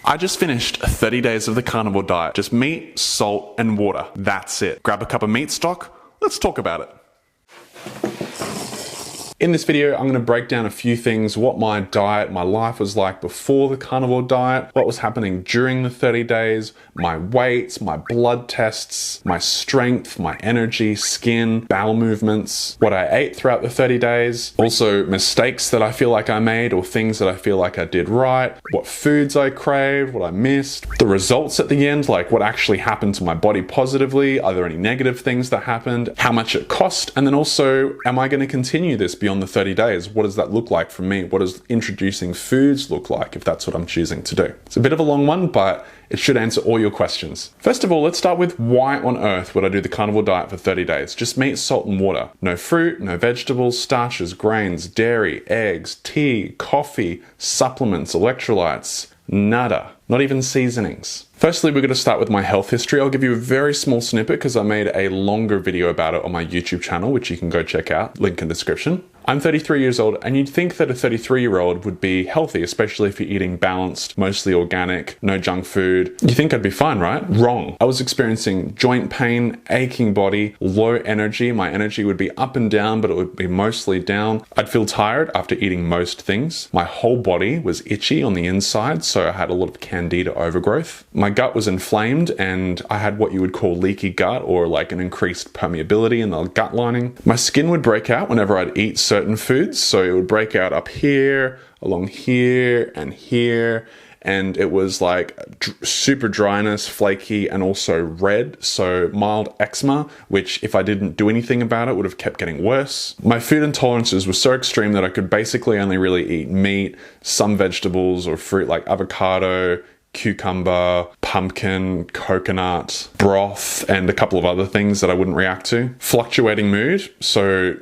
I just finished 30 days of the carnivore diet. Just meat, salt, and water. That's it. Grab a cup of meat stock. Let's talk about it. In this video, I'm going to break down a few things, what my diet, my life was like before the carnivore diet, what was happening during the 30 days, my weights, my blood tests, my strength, my energy, skin, bowel movements, what I ate throughout the 30 days, also mistakes that I feel like I made or things that I feel like I did right, what foods I craved, what I missed, the results at the end, like what actually happened to my body positively, are there any negative things that happened, how much it cost, and then also, am I going to continue this beyond the 30 days? What does that look like for me? What does introducing foods look like if that's what I'm choosing to do? It's a bit of a long one, but it should answer all your questions. First of all, let's start with why on earth would I do the carnivore diet for 30 days? Just meat, salt, and water. No fruit, no vegetables, starches, grains, dairy, eggs, tea, coffee, supplements, electrolytes, nada. Not even seasonings. Firstly, we're going to start with my health history. I'll give you a very small snippet because I made a longer video about it on my YouTube channel, which you can go check out, link in description. I'm 33 years old, and you'd think that a 33-year-old would be healthy, especially if you're eating balanced, mostly organic, no junk food. You think I'd be fine, right? Wrong. I was experiencing joint pain, aching body, low energy. My energy would be up and down, but it would be mostly down. I'd feel tired after eating most things. My whole body was itchy on the inside, so I had a lot of candida overgrowth. My gut was inflamed, and I had what you would call leaky gut, or like an increased permeability in the gut lining. My skin would break out whenever I'd eat certain foods, so it would break out up here, along here, and it was like super dryness, flaky, and also red, so mild eczema, which if I didn't do anything about it would have kept getting worse. My food intolerances were so extreme that I could basically only really eat meat, some vegetables or fruit like avocado, cucumber, pumpkin, coconut, broth, and a couple of other things that I wouldn't react to. Fluctuating mood, so,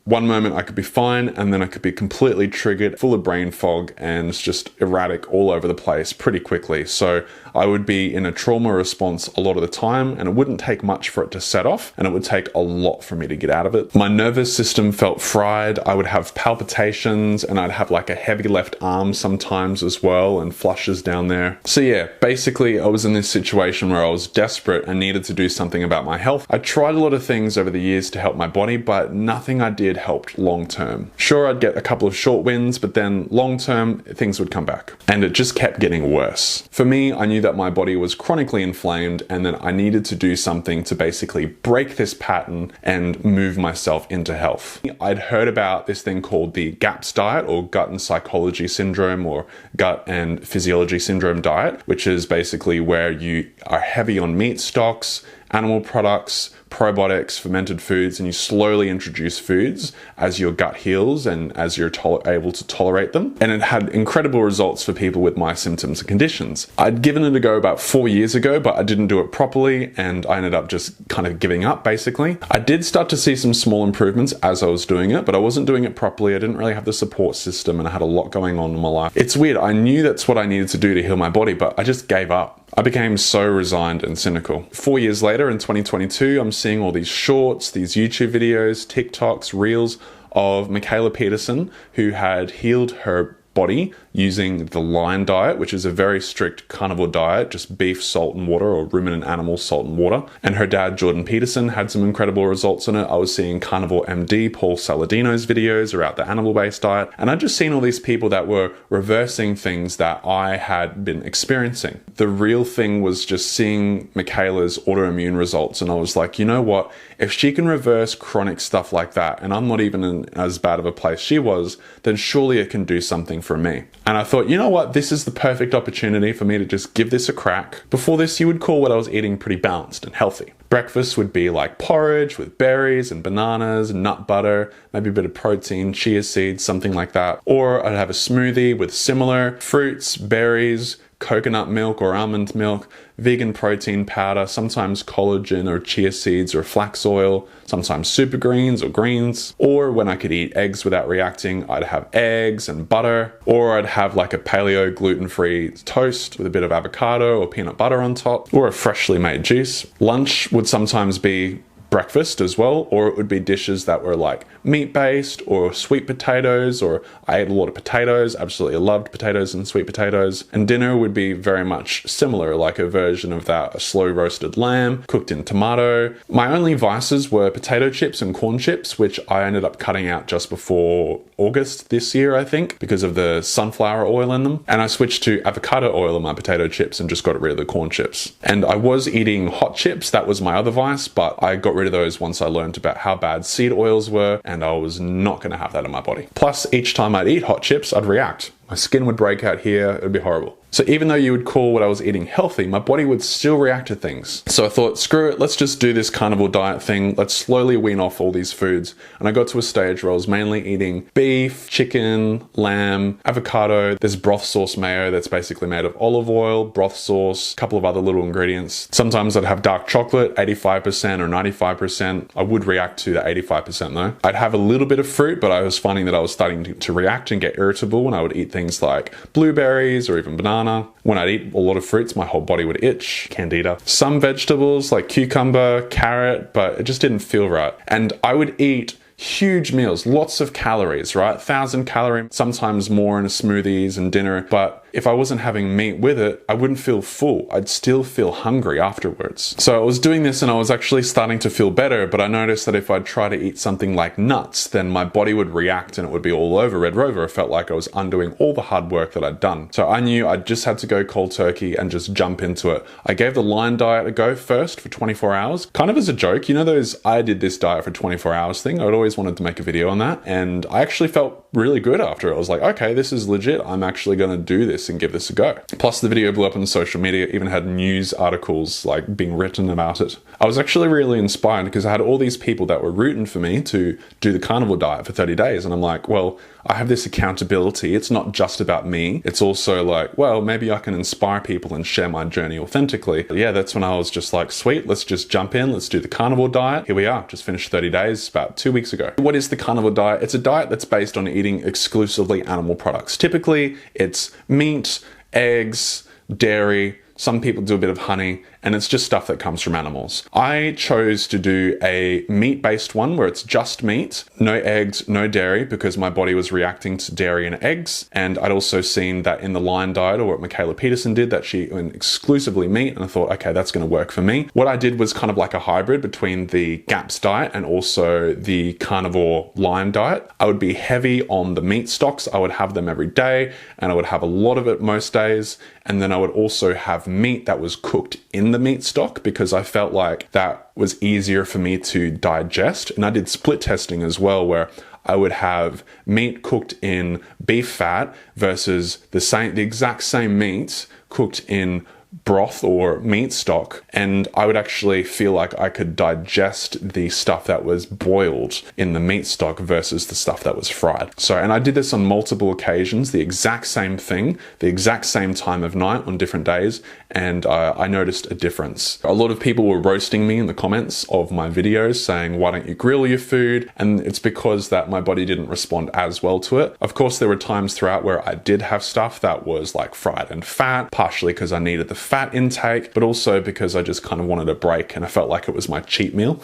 one moment I could be fine and then I could be completely triggered, full of brain fog and just erratic all over the place pretty quickly. So I would be in a trauma response a lot of the time, and it wouldn't take much for it to set off, and it would take a lot for me to get out of it. My nervous system felt fried. I would have palpitations, and I'd have like a heavy left arm sometimes as well, and flushes down there. So yeah, basically I was in this situation where I was desperate and needed to do something about my health. I tried a lot of things over the years to help my body, but nothing I did helped long term. Sure, I'd get a couple of short wins, but then long term things would come back, and it just kept getting worse. For me, I knew that my body was chronically inflamed, and then I needed to do something to basically break this pattern and move myself into health. I'd heard about this thing called the GAPS diet, or gut and psychology syndrome, or gut and physiology syndrome diet, which is basically where you are heavy on meat stocks, animal products, probiotics, fermented foods, and you slowly introduce foods as your gut heals and as you're able to tolerate them. And it had incredible results for people with my symptoms and conditions. I'd given it a go about 4 years ago, but I didn't do it properly, and I ended up just kind of giving up basically. I did start to see some small improvements as I was doing it, but I wasn't doing it properly. I didn't really have the support system, and I had a lot going on in my life. It's weird. I knew that's what I needed to do to heal my body, but I just gave up. I became so resigned and cynical. 4 years later in 2022, I'm seeing all these shorts, these YouTube videos, TikToks, Reels of Mikhaila Peterson, who had healed her body using the Lion diet, which is a very strict carnivore diet, just beef, salt, and water, or ruminant animal, salt, and water. And her dad, Jordan Peterson, had some incredible results in it. I was seeing Carnivore MD, Paul Saladino's videos about the animal-based diet, and I'd just seen all these people that were reversing things that I had been experiencing. The real thing was just seeing Mikhaila's autoimmune results, and I was like, you know what? If she can reverse chronic stuff like that, and I'm not even in as bad of a place she was, then surely it can do something for me. And I thought, you know what, this is the perfect opportunity for me to just give this a crack. Before this, you would call what I was eating pretty balanced and healthy. Breakfast would be like porridge with berries and bananas, nut butter, maybe a bit of protein, chia seeds, something like that. Or I'd have a smoothie with similar fruits, berries, coconut milk or almond milk, vegan protein powder, sometimes collagen or chia seeds or flax oil, sometimes super greens or greens. Or when I could eat eggs without reacting, I'd have eggs and butter. Or I'd have like a paleo gluten-free toast with a bit of avocado or peanut butter on top, or a freshly made juice. Lunch would sometimes be breakfast as well, or it would be dishes that were like meat-based or sweet potatoes, or I ate a lot of potatoes, absolutely loved potatoes and sweet potatoes. And dinner would be very much similar, like a version of that, a slow roasted lamb cooked in tomato. My only vices were potato chips and corn chips, which I ended up cutting out just before August this year, I think, because of the sunflower oil in them. And I switched to avocado oil in my potato chips and just got rid of the corn chips. And I was eating hot chips, that was my other vice, but I got rid of those once I learned about how bad seed oils were, and I was not going to have that in my body. Plus, each time I'd eat hot chips, I'd react. My skin would break out here, it would be horrible. So even though you would call what I was eating healthy, my body would still react to things. So I thought, screw it, let's just do this carnivore diet thing. Let's slowly wean off all these foods. And I got to a stage where I was mainly eating beef, chicken, lamb, avocado. There's broth sauce mayo that's basically made of olive oil, broth sauce, a couple of other little ingredients. Sometimes I'd have dark chocolate, 85% or 95%. I would react to the 85% though. I'd have a little bit of fruit, but I was finding that I was starting to react and get irritable when I would eat things like blueberries or even banana. When I'd eat a lot of fruits, my whole body would itch, candida. Some vegetables like cucumber, carrot, but it just didn't feel right. And I would eat huge meals, lots of calories, right? 1,000 calories, sometimes more in a smoothies and dinner. But if I wasn't having meat with it, I wouldn't feel full. I'd still feel hungry afterwards. So I was doing this and I was actually starting to feel better, but I noticed that if I'd try to eat something like nuts, then my body would react and it would be all over Red Rover. It felt like I was undoing all the hard work that I'd done. So I knew I just had to go cold turkey and just jump into it. I gave the Lion diet a go first for 24 hours, kind of as a joke. You know those I did this diet for 24 hours thing? I'd always wanted to make a video on that. And I actually felt really good after it. I was like, okay, this is legit. I'm actually going to do this and give this a go. Plus the video blew up on social media, even had news articles like being written about it. I was actually really inspired because I had all these people that were rooting for me to do the carnivore diet for 30 days. And I'm like, well, I have this accountability. It's not just about me. It's also like, well, maybe I can inspire people and share my journey authentically. But yeah, that's when I was just like, sweet, let's just jump in. Let's do the carnivore diet. Here we are, just finished 30 days about 2 weeks ago. What is the carnivore diet? It's a diet that's based on eating exclusively animal products. Typically, it's meat, eggs, dairy. Some people do a bit of honey, and it's just stuff that comes from animals. I chose to do a meat-based one where it's just meat, no eggs, no dairy, because my body was reacting to dairy and eggs. And I'd also seen that in the Lion diet, or what Michaela Peterson did, that she went exclusively meat, and I thought, okay, that's going to work for me. What I did was kind of like a hybrid between the GAPS diet and also the carnivore Lion diet. I would be heavy on the meat stocks. I would have them every day, and I would have a lot of it most days. And then I would also have meat that was cooked in the meat stock because I felt like that was easier for me to digest. And I did split testing as well, where I would have meat cooked in beef fat versus the exact same meat cooked in broth or meat stock, and I would actually feel like I could digest the stuff that was boiled in the meat stock versus the stuff that was fried. So, and I did this on multiple occasions, the exact same thing, the exact same time of night on different days, and I noticed a difference. A lot of people were roasting me in the comments of my videos saying, why don't you grill your food? And it's because that my body didn't respond as well to it. Of course, there were times throughout where I did have stuff that was like fried and fat, partially because I needed the fat intake, but also because I just kind of wanted a break and I felt like it was my cheat meal.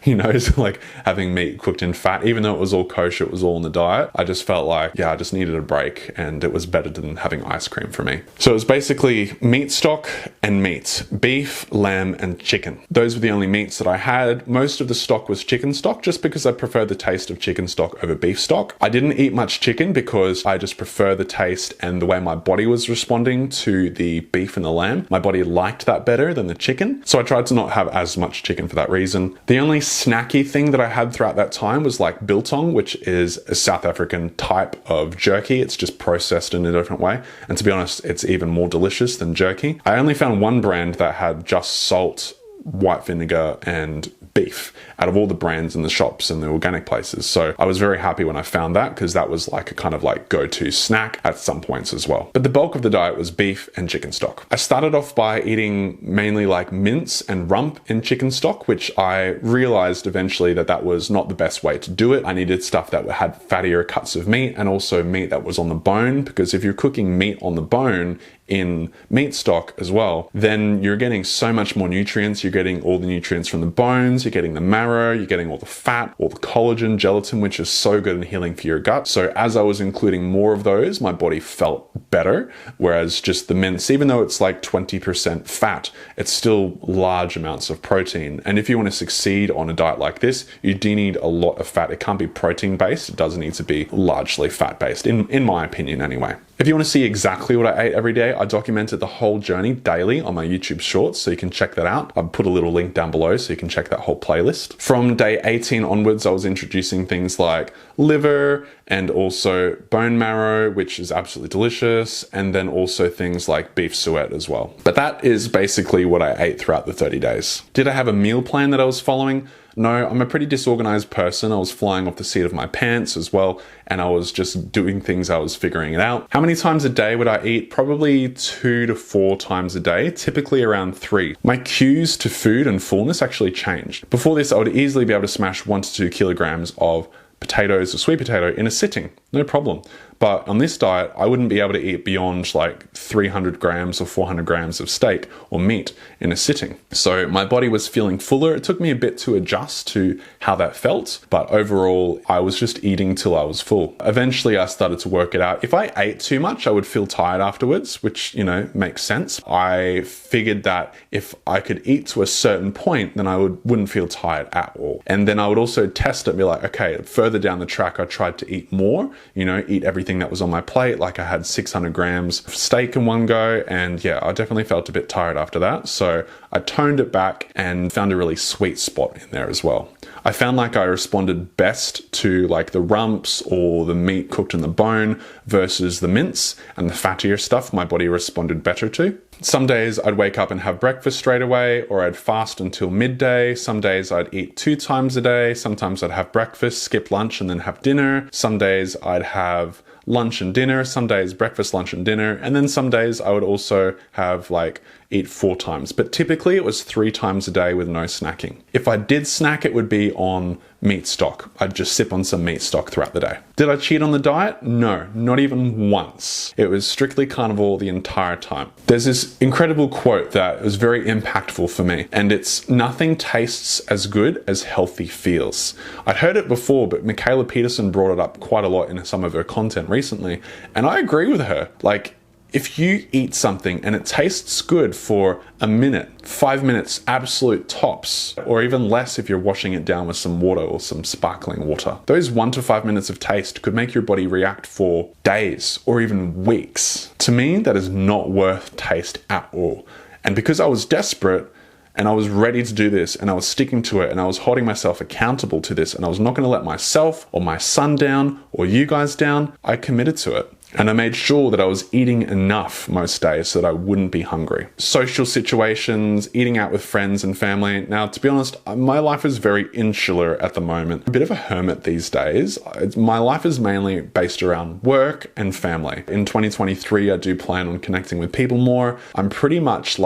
You know, it's like having meat cooked in fat, even though it was all kosher, it was all in the diet. I just felt like, yeah, I just needed a break, and it was better than having ice cream for me. So it was basically meat stock and meat, beef, lamb, and chicken. Those were the only meats that I had. Most of the stock was chicken stock, just because I prefer the taste of chicken stock over beef stock. I didn't eat much chicken because I just prefer the taste and the way my body was responding to the beef and the lamb. My body liked that better than the chicken, so I tried to not have as much chicken for that reason. The only snacky thing that I had throughout that time was like biltong, which is a South African type of jerky. It's just processed in a different way, and to be honest, it's even more delicious than jerky. I only found one brand that had just salt, white vinegar, and beef out of all the brands in the shops and the organic places. So I was very happy when I found that, because that was like a kind of like go-to snack at some points as well. But the bulk of the diet was beef and chicken stock. I started off by eating mainly like mince and rump in chicken stock, which I realized eventually that that was not the best way to do it. I needed stuff that had fattier cuts of meat and also meat that was on the bone, because if you're cooking meat on the bone, in meat stock as well, then you're getting so much more nutrients. You're getting all the nutrients from the bones, you're getting the marrow, you're getting all the fat, all the collagen, gelatin, which is so good and healing for your gut. So as I was including more of those, my body felt better. Whereas just the mince, even though it's like 20% fat, it's still large amounts of protein. And if you want to succeed on a diet like this, you do need a lot of fat. It can't be protein based. It does need to be largely fat based, in my opinion anyway. If you want to see exactly what I ate every day, I documented the whole journey daily on my YouTube shorts, so you can check that out. I've put a little link down below so you can check that whole playlist. From day 18 onwards, I was introducing things like liver and also bone marrow, which is absolutely delicious, and then also things like beef suet as well. But that is basically what I ate throughout the 30 days. Did I have a meal plan that I was following? No, I'm a pretty disorganized person. I was flying off the seat of my pants as well, and I was just doing things, I was figuring it out. How many times a day would I eat? Probably 2 to 4 times a day, typically around 3. My cues to food and fullness actually changed. Before this, I would easily be able to smash 1 to 2 kilograms of potatoes or sweet potato in a sitting, no problem. But on this diet, I wouldn't be able to eat beyond like 300 grams or 400 grams of steak or meat in a sitting. So my body was feeling fuller. It took me a bit to adjust to how that felt, but overall, I was just eating till I was full. Eventually, I started to work it out. If I ate too much, I would feel tired afterwards, which, makes sense. I figured that if I could eat to a certain point, then I wouldn't feel tired at all. And then I would also test it and be like, okay, further down the track, I tried to eat more, eat everything that was on my plate. Like I had 600 grams of steak in one go. And yeah, I definitely felt a bit tired after that. So I toned it back and found a really sweet spot in there as well. I found like I responded best to like the rumps or the meat cooked in the bone versus the mince, and the fattier stuff my body responded better to. Some days I'd wake up and have breakfast straight away, or I'd fast until midday. Some days I'd eat 2 times a day. Sometimes I'd have breakfast, skip lunch, and then have dinner. Some days I'd have lunch and dinner, some days breakfast, lunch and dinner, and then some days I would also have eat 4 times, but typically it was 3 times a day with no snacking. If I did snack, it would be on meat stock. I'd just sip on some meat stock throughout the day. Did I cheat on the diet? No, not even once. It was strictly carnivore the entire time. There's this incredible quote that was very impactful for me, and it's, "Nothing tastes as good as healthy feels." I'd heard it before, but Michaela Peterson brought it up quite a lot in some of her content recently, and I agree with her. If you eat something and it tastes good for a minute, 5 minutes, absolute tops, or even less if you're washing it down with some water or some sparkling water, those 1 to 5 minutes of taste could make your body react for days or even weeks. To me, that is not worth taste at all. And because I was desperate, and I was ready to do this, and I was sticking to it, and I was holding myself accountable to this, and I was not going to let myself or my son down or you guys down, I committed to it. And I made sure that I was eating enough most days so that I wouldn't be hungry. Social situations, eating out with friends and family. Now, to be honest, my life is very insular at the moment. A bit of a hermit these days. My life is mainly based around work and family. In 2023, I do plan on connecting with people more. I'm pretty much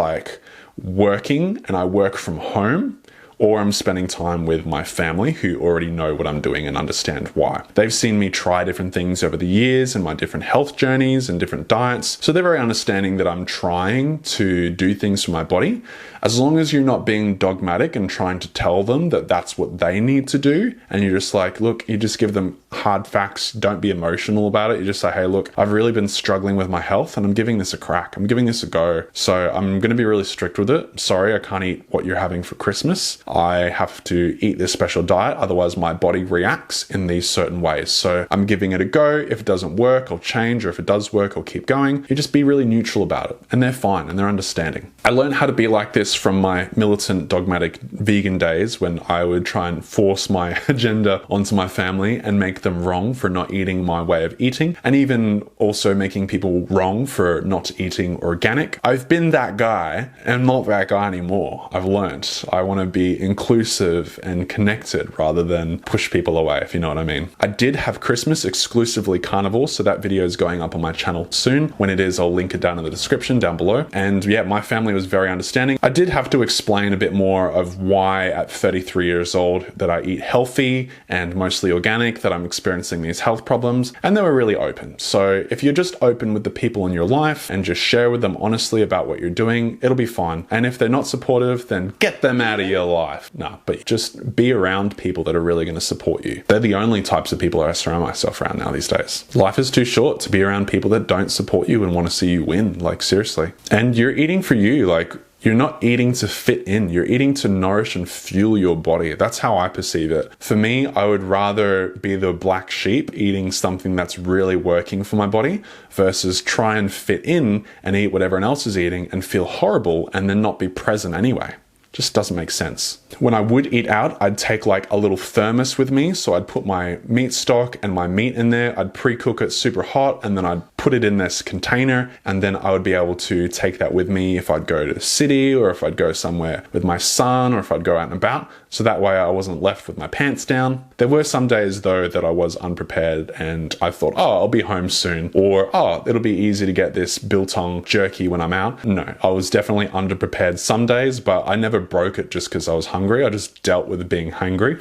working, and I work from home, or I'm spending time with my family who already know what I'm doing and understand why. They've seen me try different things over the years and my different health journeys and different diets. So they're very understanding that I'm trying to do things for my body. As long as you're not being dogmatic and trying to tell them that that's what they need to do, and you're just look, you just give them hard facts, don't be emotional about it. You just say, hey, look, I've really been struggling with my health and I'm giving this a crack. I'm giving this a go. So I'm going to be really strict with it. Sorry, I can't eat what you're having for Christmas. I have to eat this special diet. Otherwise my body reacts in these certain ways. So I'm giving it a go. If it doesn't work, I'll change, or if it does work, I'll keep going. You just be really neutral about it, and they're fine and they're understanding. I learned how to be like this from my militant dogmatic vegan days, when I would try and force my agenda onto my family and make them wrong for not eating my way of eating, and even also making people wrong for not eating organic. I've been that guy and not that guy anymore. I've learned I want to be be inclusive and connected rather than push people away, if you know what I mean. I did have Christmas exclusively carnivore, so that video is going up on my channel soon. When it is, I'll link it down in the description down below. And yeah, my family was very understanding. I did have to explain a bit more of why at 33 years old that I eat healthy and mostly organic, that I'm experiencing these health problems, and they were really open. So if you're just open with the people in your life and just share with them honestly about what you're doing, it'll be fine. And if they're not supportive, then get them out of your life. No, but just be around people that are really going to support you. They're the only types of people I surround myself around now these days. Life is too short to be around people that don't support you and want to see you win, like seriously. And you're eating for you, like you're not eating to fit in, you're eating to nourish and fuel your body. That's how I perceive it. For me, I would rather be the black sheep eating something that's really working for my body versus try and fit in and eat what everyone else is eating and feel horrible and then not be present anyway. Just doesn't make sense. When I would eat out, I'd take like a little thermos with me. So I'd put my meat stock and my meat in there. I'd pre-cook it super hot and then I'd put it in this container, and then I would be able to take that with me if I'd go to the city or if I'd go somewhere with my son or if I'd go out and about. So that way I wasn't left with my pants down. There were some days though that I was unprepared and I thought, oh, I'll be home soon, or oh, it'll be easy to get this biltong jerky when I'm out. No, I was definitely underprepared some days, but I never broke it just because I was hungry. I just dealt with being hungry,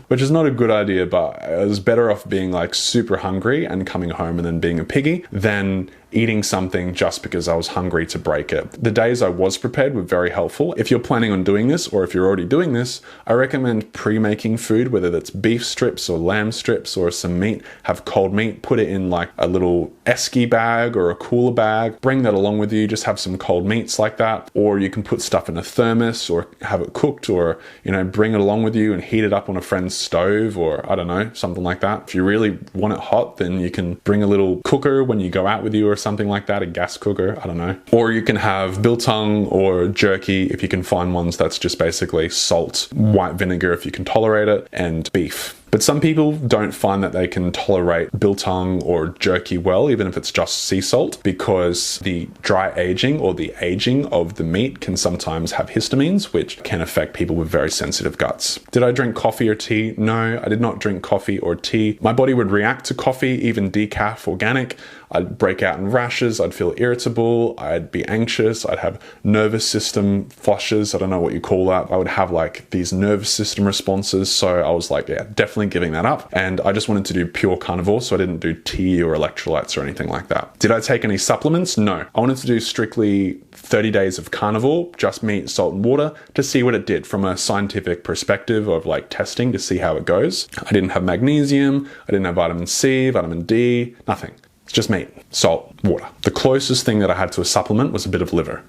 which is not a good idea, but I was better off being like super hungry and coming home and then being a piggy than eating something just because I was hungry to break it. The days I was prepared were very helpful. If you're planning on doing this, or if you're already doing this, I recommend pre-making food, whether that's beef strips or lamb strips or some meat. Have cold meat, put it in like a little esky bag or a cooler bag, bring that along with you, just have some cold meats like that. Or you can put stuff in a thermos or have it cooked, or bring it along with you and heat it up on a friend's stove, or I don't know, something like that. If you really want it hot, then you can bring a little cooker when you go out with you or something like that, a gas cooker, I don't know. Or you can have biltong or jerky if you can find ones that's just basically salt, white vinegar if you can tolerate it, and beef. But some people don't find that they can tolerate biltong or jerky well, even if it's just sea salt, because the dry aging or the aging of the meat can sometimes have histamines, which can affect people with very sensitive guts. Did I drink coffee or tea? No, I did not drink coffee or tea. My body would react to coffee, even decaf organic. I'd break out in rashes, I'd feel irritable, I'd be anxious, I'd have nervous system flushes, I don't know what you call that. I would have like these nervous system responses, so I was like, yeah, definitely giving that up. And I just wanted to do pure carnivore, so I didn't do tea or electrolytes or anything like that. Did I take any supplements? No. I wanted to do strictly 30 days of carnivore, just meat, salt and water, to see what it did from a scientific perspective of like testing to see how it goes. I didn't have magnesium, I didn't have vitamin C, vitamin D, nothing. Just meat, salt, water. The closest thing that I had to a supplement was a bit of liver,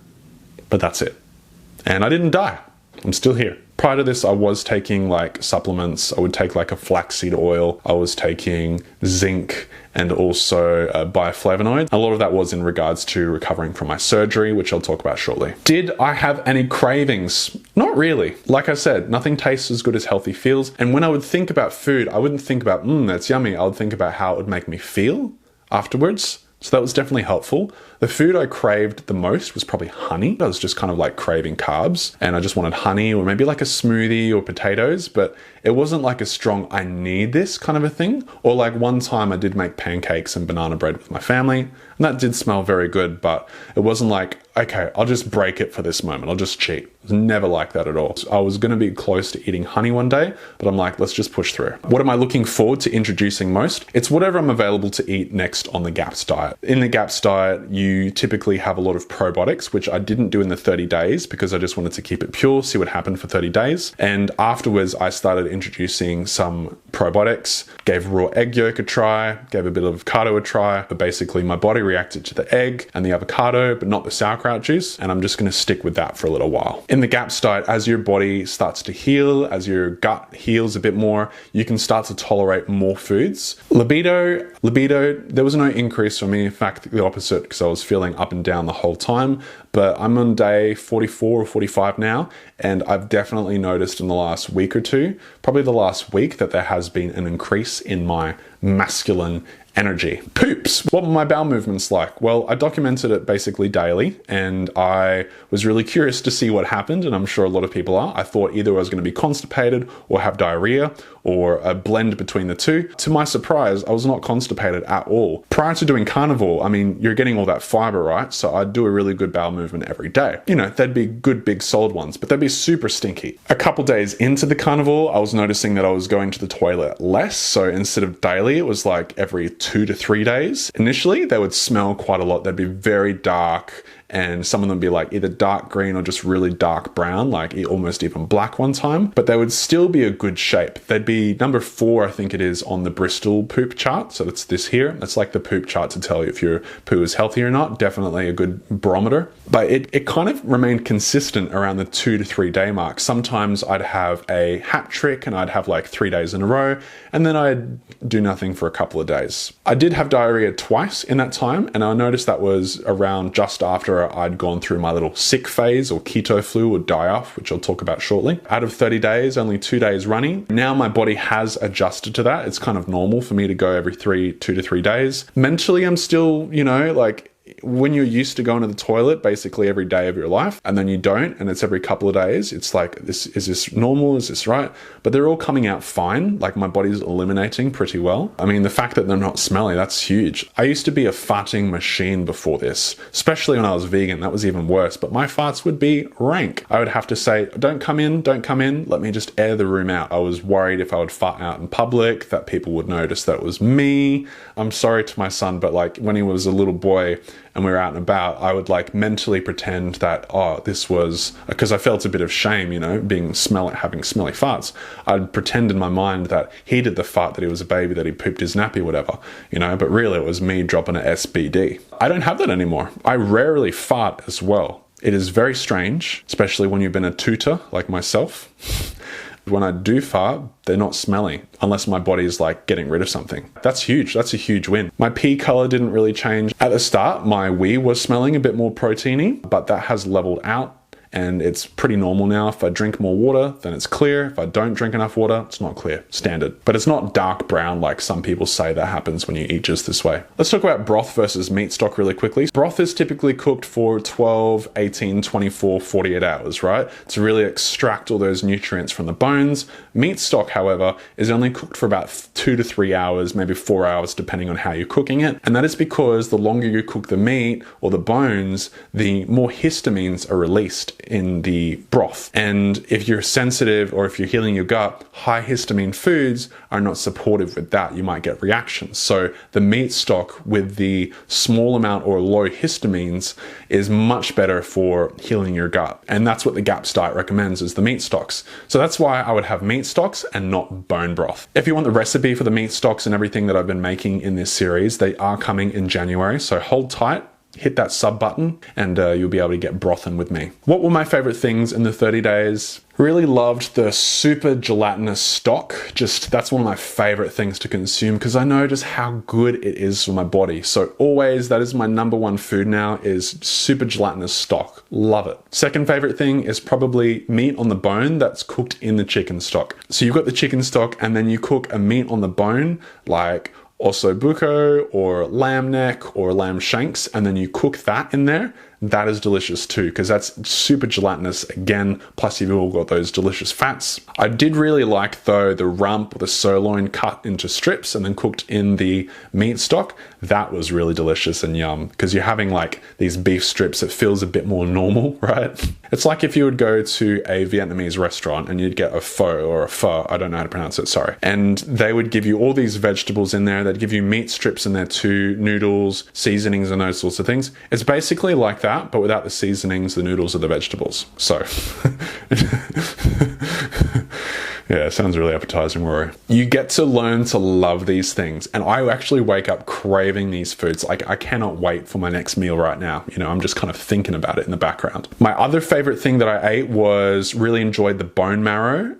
but that's it. And I didn't die. I'm still here. Prior to this, I was taking like supplements. I would take like a flaxseed oil. I was taking zinc and also bioflavonoid. A lot of that was in regards to recovering from my surgery, which I'll talk about shortly. Did I have any cravings? Not really. Like I said, nothing tastes as good as healthy feels. And when I would think about food, I wouldn't think about, that's yummy. I would think about how it would make me feel afterwards. So that was definitely helpful. The food I craved the most was probably honey. I was just kind of like craving carbs and I just wanted honey or maybe like a smoothie or potatoes, but it wasn't like a strong, I need this kind of a thing. Or like one time I did make pancakes and banana bread with my family and that did smell very good, but it wasn't like, okay, I'll just break it for this moment. I'll just cheat. It was never like that at all. I was going to be close to eating honey one day, but I'm like, let's just push through. What am I looking forward to introducing most? It's whatever I'm available to eat next on the GAPS diet. In the GAPS diet, you typically have a lot of probiotics, which I didn't do in the 30 days because I just wanted to keep it pure, see what happened for 30 days. And afterwards, I started introducing some probiotics, gave raw egg yolk a try, gave a bit of avocado a try, but basically my body reacted to the egg and the avocado, but not the sauerkraut juice. And I'm just going to stick with that for a little while. In the GAPS diet, as your body starts to heal, as your gut heals a bit more, you can start to tolerate more foods. Libido, there was no increase for me. In fact, the opposite, because I was feeling up and down the whole time. But I'm on day 44 or 45 now, and I've definitely noticed in the last week or two, probably the last week, that there has been an increase in my masculine Energy. Poops. What were my bowel movements like? Well, I documented it basically daily, and I was really curious to see what happened, and I'm sure a lot of people are. I thought either I was going to be constipated or have diarrhea, or a blend between the two. To my surprise, I was not constipated at all. Prior to doing carnivore, I mean, you're getting all that fiber, right? So I'd do a really good bowel movement every day. You know, they'd be good, big, solid ones, but they'd be super stinky. A couple days into the carnivore, I was noticing that I was going to the toilet less. So instead of daily, it was like every 2 to 3 days. Initially, they would smell quite a lot. They'd be very dark, and some of them be like either dark green or just really dark brown, like almost even black one time, but they would still be a good shape. They'd be number 4, I think it is, on the Bristol poop chart. So that's this here. That's like the poop chart to tell you if your poo is healthy or not. Definitely a good barometer. But it kind of remained consistent around the 2 to 3 day mark. Sometimes I'd have a hat trick and I'd have like 3 days in a row, and then I'd do nothing for a couple of days. I did have diarrhea twice in that time, and I noticed that was around just after I'd gone through my little sick phase, or keto flu, or die-off, which I'll talk about shortly. Out of 30 days, only 2 days running. Now my body has adjusted to that. It's kind of normal for me to go every 2 to 3 days. Mentally, I'm still, you know, like, when you're used to going to the toilet basically every day of your life, and then you don't, and it's every couple of days, it's like, is this normal? Is this right? But they're all coming out fine. Like, my body's eliminating pretty well. I mean, the fact that they're not smelly, that's huge. I used to be a farting machine before this, especially when I was vegan. That was even worse, but my farts would be rank. I would have to say, don't come in, let me just air the room out. I was worried if I would fart out in public, that people would notice that it was me. I'm sorry to my son, but like, when he was a little boy and we were out and about, I would like mentally pretend that, oh, this was, because I felt a bit of shame, you know, having smelly farts. I'd pretend in my mind that he did the fart, that he was a baby, that he pooped his nappy, whatever, you know, but really it was me dropping an SBD. I don't have that anymore. I rarely fart as well. It is very strange, especially when you've been a tutor like myself. When I do fart, they're not smelly unless my body is like getting rid of something. That's huge. That's a huge win. My pee color didn't really change. At the start, my wee was smelling a bit more proteiny, but that has leveled out. And it's pretty normal now. If I drink more water, then it's clear. If I don't drink enough water, it's not clear. Standard. But it's not dark brown like some people say that happens when you eat just this way. Let's talk about broth versus meat stock really quickly. Broth is typically cooked for 12, 18, 24, 48 hours, right? To really extract all those nutrients from the bones. Meat stock, however, is only cooked for about 2 to 3 hours, maybe 4 hours, depending on how you're cooking it. And that is because the longer you cook the meat or the bones, the more histamines are released in the broth. And if you're sensitive or if you're healing your gut, high histamine foods are not supportive with that. You might get reactions. So the meat stock with the small amount or low histamines is much better for healing your gut. And that's what the GAPS diet recommends, is the meat stocks. So that's why I would have meat stocks and not bone broth. If you want the recipe for the meat stocks and everything that I've been making in this series, they are coming in January. So hold tight. Hit that sub button and you'll be able to get brothing with me. What were my favorite things in the 30 days? Really loved the super gelatinous stock. That's one of my favorite things to consume because I know just how good it is for my body. So always, that is my number one food now, is super gelatinous stock. Love it. Second favorite thing is probably meat on the bone that's cooked in the chicken stock. So you've got the chicken stock and then you cook a meat on the bone, like osso buco or lamb neck or lamb shanks, and then you cook that in there. That is delicious too, because that's super gelatinous again, plus you've all got those delicious fats. I did really like though the rump or the sirloin cut into strips and then cooked in the meat stock. That was really delicious and yum, because you're having like these beef strips, it feels a bit more normal, right? It's like if you would go to a Vietnamese restaurant and you'd get a pho, I don't know how to pronounce it, sorry. And they would give you all these vegetables in there, they'd give you meat strips in there too, noodles, seasonings and those sorts of things. It's basically like that, but without the seasonings, the noodles are the vegetables. So, yeah, it sounds really appetizing, Rory. You get to learn to love these things. And I actually wake up craving these foods. Like, I cannot wait for my next meal right now. You know, I'm just kind of thinking about it in the background. My other favorite thing that I ate was really enjoyed the bone marrow.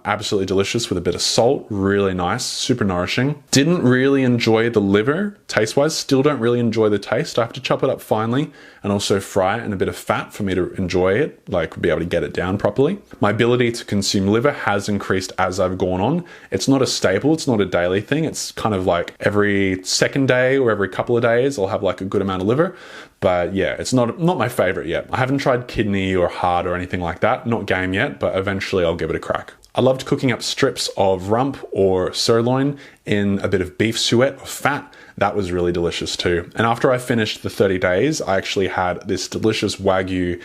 Absolutely delicious with a bit of salt. Really nice, super nourishing. Didn't really enjoy the liver taste-wise. Still don't really enjoy the taste. I have to chop it up finely and also fry it in a bit of fat for me to enjoy it, like be able to get it down properly. My ability to consume liver has increased increased as I've gone on. It's not a staple, it's not a daily thing. It's kind of like every second day or every couple of days, I'll have like a good amount of liver. But yeah, it's not my favorite yet. I haven't tried kidney or heart or anything like that. Not game yet, but eventually I'll give it a crack. I loved cooking up strips of rump or sirloin in a bit of beef suet or fat. That was really delicious too. And after I finished the 30 days, I actually had this delicious Wagyu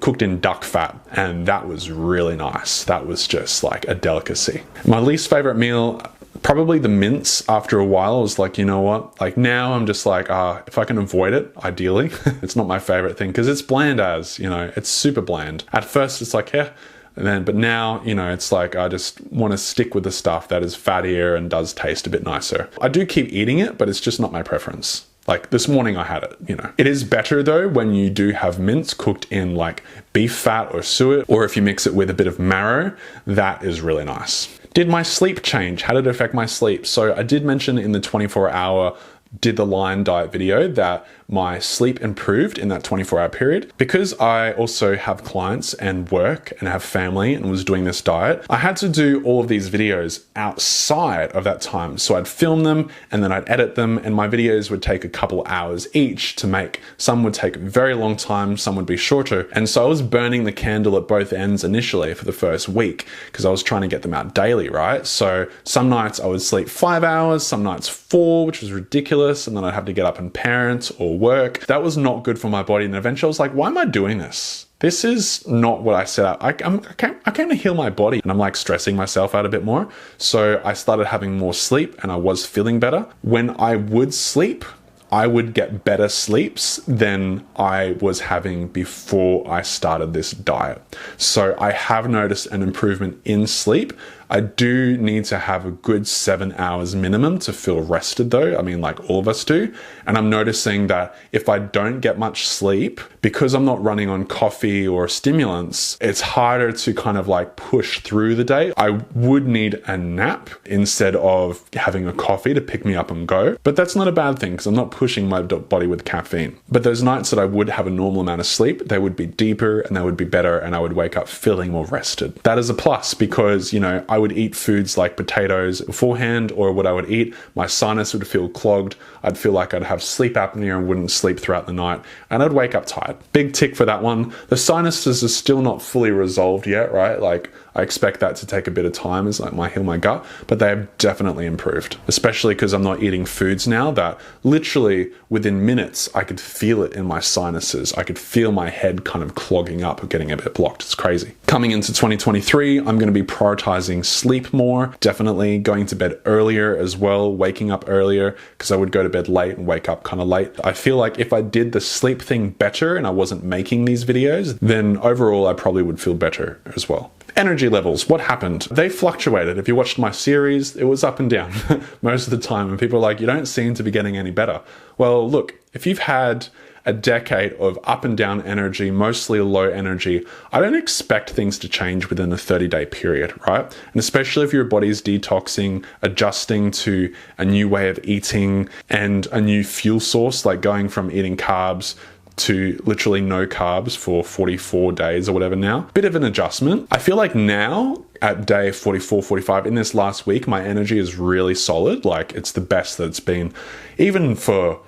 cooked in duck fat, and that was really nice. That was just like a delicacy. My least favorite meal, probably the mince. After a while, I was like, you know what? Like now I'm just like, if I can avoid it, ideally. It's not my favorite thing because it's bland as, it's super bland. At first it's like, yeah. But now, it's like I just want to stick with the stuff that is fattier and does taste a bit nicer. I do keep eating it, but it's just not my preference. Like this morning I had it, It is better though when you do have mince cooked in like beef fat or suet, or if you mix it with a bit of marrow, that is really nice. Did my sleep change? How did it affect my sleep? So I did mention in the 24-hour Did the Lion Diet video that my sleep improved in that 24-hour period. Because I also have clients and work and have family and was doing this diet, I had to do all of these videos outside of that time. So I'd film them and then I'd edit them, and my videos would take a couple hours each to make. Some would take a very long time, some would be shorter. And so I was burning the candle at both ends initially for the first week because I was trying to get them out daily, right? So some nights I would sleep 5 hours, some nights 4, which was ridiculous. And then I'd have to get up and parent or work. That was not good for my body. And eventually I was like, why am I doing this? This is not what I set out. I came to heal my body, and I'm like stressing myself out a bit more. So I started having more sleep and I was feeling better. When I would sleep, I would get better sleeps than I was having before I started this diet. So I have noticed an improvement in sleep. I do need to have a good 7 hours minimum to feel rested though. I mean, like all of us do. And I'm noticing that if I don't get much sleep, because I'm not running on coffee or stimulants, it's harder to kind of like push through the day. I would need a nap instead of having a coffee to pick me up and go. But that's not a bad thing because I'm not pushing my body with caffeine. But those nights that I would have a normal amount of sleep, they would be deeper and they would be better, and I would wake up feeling more rested. That is a plus because, I would eat foods like potatoes beforehand, or what I would eat, my sinus would feel clogged. I'd feel like I'd have sleep apnea and wouldn't sleep throughout the night, and I'd wake up tired. Big tick for that one. The sinuses are still not fully resolved yet, right? Like I expect that to take a bit of time as like my heal my gut, but they have definitely improved, especially because I'm not eating foods now that literally within minutes I could feel it in my sinuses. I could feel my head kind of clogging up or getting a bit blocked. It's crazy. Coming into 2023, I'm going to be prioritizing sleep more, definitely going to bed earlier as well, waking up earlier, because I would go to bed late and wake up kind of late. I feel like if I did the sleep thing better and I wasn't making these videos, then overall I probably would feel better as well. Energy levels, what happened? They fluctuated. If you watched my series, it was up and down most of the time. And people are like, you don't seem to be getting any better. Well, look, if you've had a decade of up and down energy, mostly low energy, I don't expect things to change within a 30-day period, right? And especially if your body's detoxing, adjusting to a new way of eating and a new fuel source, like going from eating carbs to literally no carbs for 44 days or whatever now. Bit of an adjustment. I feel like now at day 44, 45, in this last week, my energy is really solid. Like it's the best that it's been even for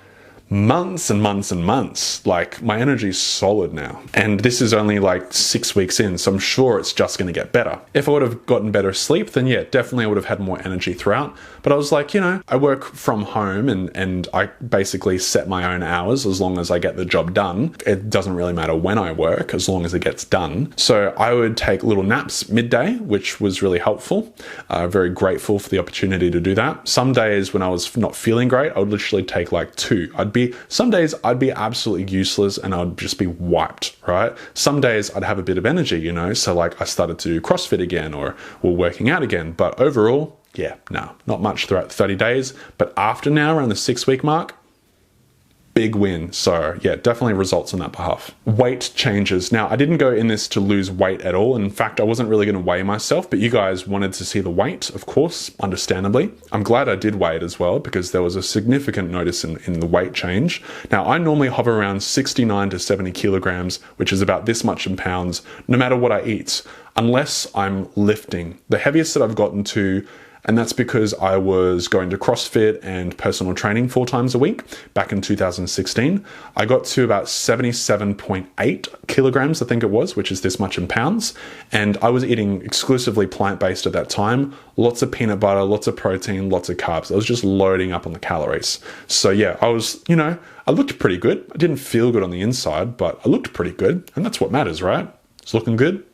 months and months and months. Like my energy is solid now. And this is only like 6 weeks in, so I'm sure it's just going to get better. If I would have gotten better sleep, then yeah, definitely I would have had more energy throughout. But I was like, I work from home and I basically set my own hours as long as I get the job done. It doesn't really matter when I work as long as it gets done. So I would take little naps midday, which was really helpful. Very grateful for the opportunity to do that. Some days when I was not feeling great, I would literally take like 2. Some days I'd be absolutely useless and I'd just be wiped, right? Some days I'd have a bit of energy, so like I started to do CrossFit again or working out again. But overall, yeah, no, not much throughout 30 days. But after now, around the 6-week mark, big win. So yeah, definitely results on that behalf. Weight changes. Now, I didn't go in this to lose weight at all. In fact, I wasn't really going to weigh myself, but you guys wanted to see the weight, of course, understandably. I'm glad I did weigh it as well because there was a significant notice in the weight change. Now, I normally hover around 69 to 70 kilograms, which is about this much in pounds, no matter what I eat. unless I'm lifting. The heaviest that I've gotten to, and that's because I was going to CrossFit and personal training 4 times a week back in 2016. I got to about 77.8 kilograms, I think it was, which is this much in pounds. And I was eating exclusively plant-based at that time. Lots of peanut butter, lots of protein, lots of carbs. I was just loading up on the calories. So yeah, I was, I looked pretty good. I didn't feel good on the inside, but I looked pretty good. And that's what matters, right? It's looking good,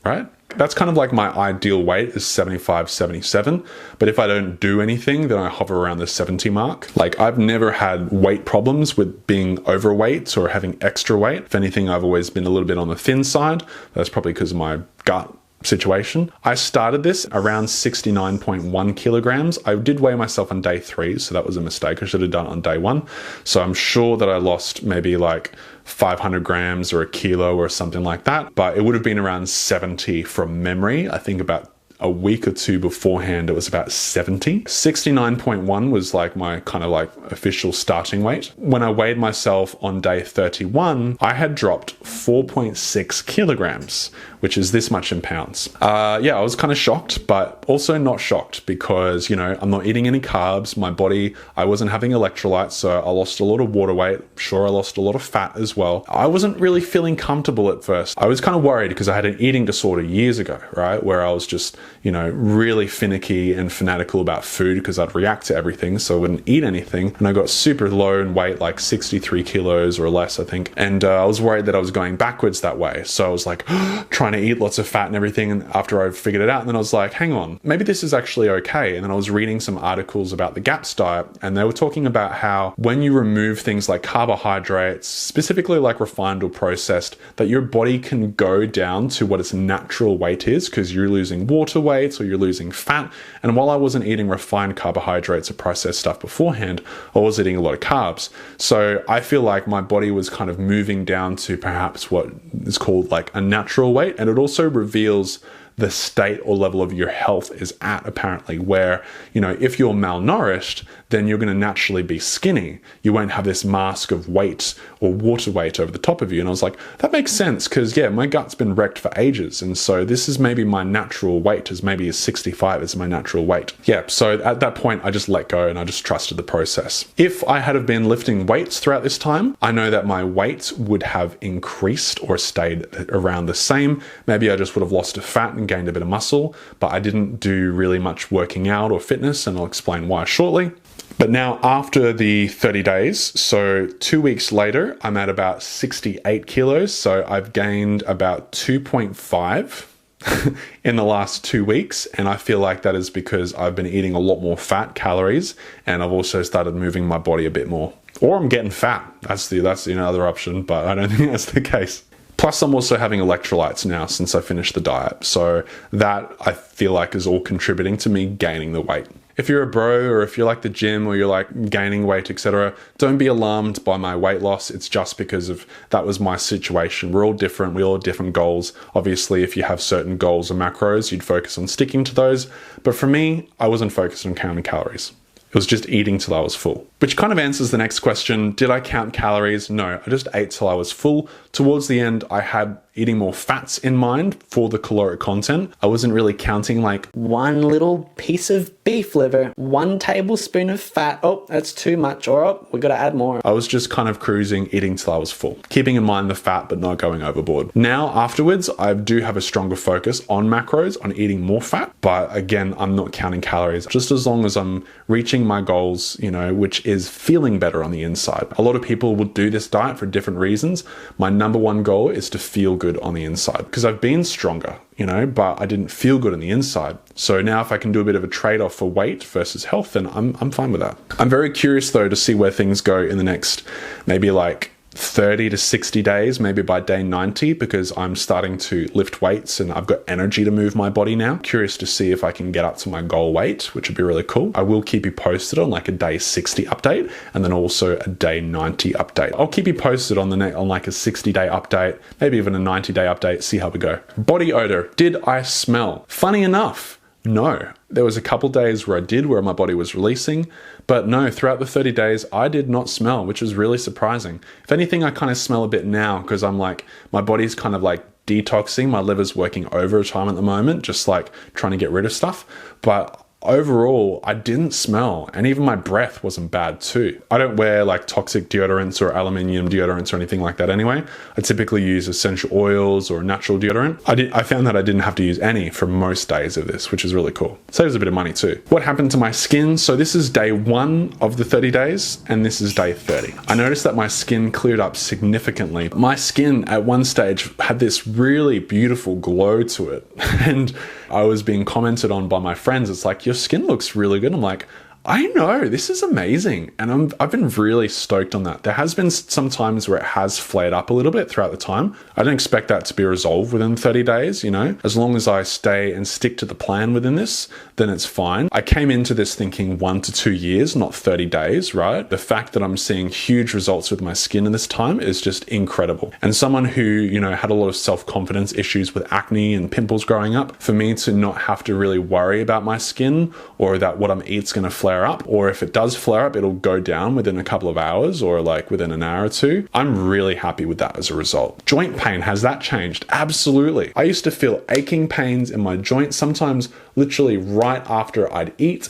right? That's kind of like my ideal weight is 75, 77. But if I don't do anything, then I hover around the 70 mark. Like, I've never had weight problems with being overweight or having extra weight. If anything, I've always been a little bit on the thin side. That's probably because of my gut situation. I started this around 69.1 kilograms. I did weigh myself on day 3, so that was a mistake. I should have done it on day 1. So I'm sure that I lost maybe like 500 grams or a kilo or something like that, but it would have been around 70 from memory. I think about a week or 2 beforehand, it was about 70. 69.1 was like my kind of like official starting weight. When I weighed myself on day 31, I had dropped 4.6 kilograms, which is this much in pounds. Yeah, I was kind of shocked, but also not shocked because, I'm not eating any carbs. My body, I wasn't having electrolytes, so I lost a lot of water weight. Sure, I lost a lot of fat as well. I wasn't really feeling comfortable at first. I was kind of worried because I had an eating disorder years ago, right? Where I was just, really finicky and fanatical about food because I'd react to everything, so I wouldn't eat anything. And I got super low in weight, like 63 kilos or less, I think. And I was worried that I was going backwards that way. So I was like trying to eat lots of fat and everything. And after I figured it out, and then I was like, hang on, maybe this is actually okay. And then I was reading some articles about the GAPS diet, and they were talking about how when you remove things like carbohydrates, specifically like refined or processed, that your body can go down to what its natural weight is because you're losing water weight or you're losing fat. And while I wasn't eating refined carbohydrates or processed stuff beforehand, I was eating a lot of carbs. So I feel like my body was kind of moving down to perhaps what is called like a natural weight. And it also reveals the state or level of your health is at, apparently, where, if you're malnourished, then you're going to naturally be skinny. You won't have this mask of weight or water weight over the top of you. And I was like, that makes sense because, yeah, my gut's been wrecked for ages. And so this is maybe my natural weight, as maybe a 65 is my natural weight. Yeah, so at that point, I just let go and I just trusted the process. If I had have been lifting weights throughout this time, I know that my weight would have increased or stayed around the same. Maybe I just would have lost a fat and gained a bit of muscle, but I didn't do really much working out or fitness, and I'll explain why shortly. But now after the 30 days, so 2 weeks later, I'm at about 68 kilos. So I've gained about 2.5 in the last 2 weeks. And I feel like that is because I've been eating a lot more fat calories, and I've also started moving my body a bit more. Or I'm getting fat. That's the other option, but I don't think that's the case. Plus, I'm also having electrolytes now since I finished the diet. So that I feel like is all contributing to me gaining the weight. If you're a bro, or if you're like the gym, or you're like gaining weight, etc., don't be alarmed by my weight loss. It's just because of that was my situation. We're all different. We all have different goals. Obviously, if you have certain goals or macros, you'd focus on sticking to those. But for me, I wasn't focused on counting calories. It was just eating till I was full. Which kind of answers the next question. Did I count calories? No, I just ate till I was full. Towards the end, I had eating more fats in mind for the caloric content. I wasn't really counting like one little piece of beef liver, 1 tablespoon of fat. Oh, that's too much. Or oh, we got to add more. I was just kind of cruising, eating till I was full, keeping in mind the fat, but not going overboard. Now, afterwards, I do have a stronger focus on macros, on eating more fat. But again, I'm not counting calories. Just as long as I'm reaching my goals, which is feeling better on the inside. A lot of people will do this diet for different reasons. My number one goal is to feel good on the inside because I've been stronger, but I didn't feel good on the inside. So now if I can do a bit of a trade-off for weight versus health, then I'm fine with that. I'm very curious though to see where things go in the next maybe like 30 to 60 days, maybe by day 90, because I'm starting to lift weights and I've got energy to move my body now. Curious to see if I can get up to my goal weight, which would be really cool. I will keep you posted on like a day 60 update and then also a day 90 update. I'll keep you posted on like a 60-day update, maybe even a 90-day update, see how we go. Body odor. Did I smell? Funny enough, no. There was a couple days where I did, where my body was releasing, but no, throughout the 30 days, I did not smell, which was really surprising. If anything, I kind of smell a bit now because I'm like, my body's kind of like detoxing. My liver's working overtime at the moment, just like trying to get rid of stuff. But overall, I didn't smell, and even my breath wasn't bad too. I don't wear like toxic deodorants or aluminium deodorants or anything like that anyway. I typically use essential oils or natural deodorant. I found that I didn't have to use any for most days of this, which is really cool. Saves a bit of money too. What happened to my skin? So this is day 1 of the 30 days, and this is day 30. I noticed that my skin cleared up significantly. My skin at one stage had this really beautiful glow to it, and I was being commented on by my friends. It's like, your skin looks really good. I'm like, I know, this is amazing. And I've been really stoked on that. There has been some times where it has flared up a little bit throughout the time. I don't expect that to be resolved within 30 days, you know. As long as I stay and stick to the plan within this, then it's fine. I came into this thinking 1 to 2 years, not 30 days, right? The fact that I'm seeing huge results with my skin in this time is just incredible. And someone who, you know, had a lot of self-confidence issues with acne and pimples growing up, for me to not have to really worry about my skin or that what I'm eat's going to flare up, or if it does flare up, it'll go down within a couple of hours or like within an hour or two. I'm really happy with that as a result. Joint pain, has that changed? Absolutely. I used to feel aching pains in my joints, sometimes literally right after I'd eat.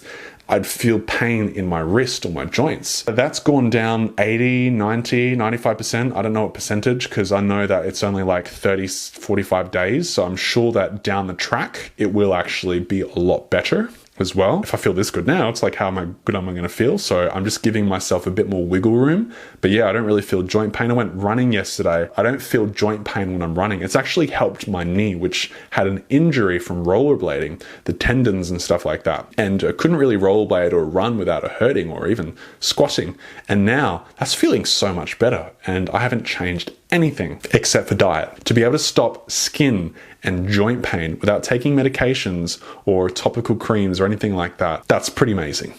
I'd feel pain in my wrist or my joints. That's gone down 80, 90, 95%. I don't know what percentage, because I know that it's only like 30, 45 days. So I'm sure that down the track, it will actually be a lot better as well. If I feel this good now, it's like, how good am I going to feel? So I'm just giving myself a bit more wiggle room. But yeah, I don't really feel joint pain. I went running yesterday. I don't feel joint pain when I'm running. It's actually helped my knee, which had an injury from rollerblading, the tendons and stuff like that. And I couldn't really rollerblade or run without it hurting or even squatting. And now that's feeling so much better. And I haven't changed anything except for diet. To be able to stop skin and joint pain without taking medications or topical creams or anything like that, that's pretty amazing.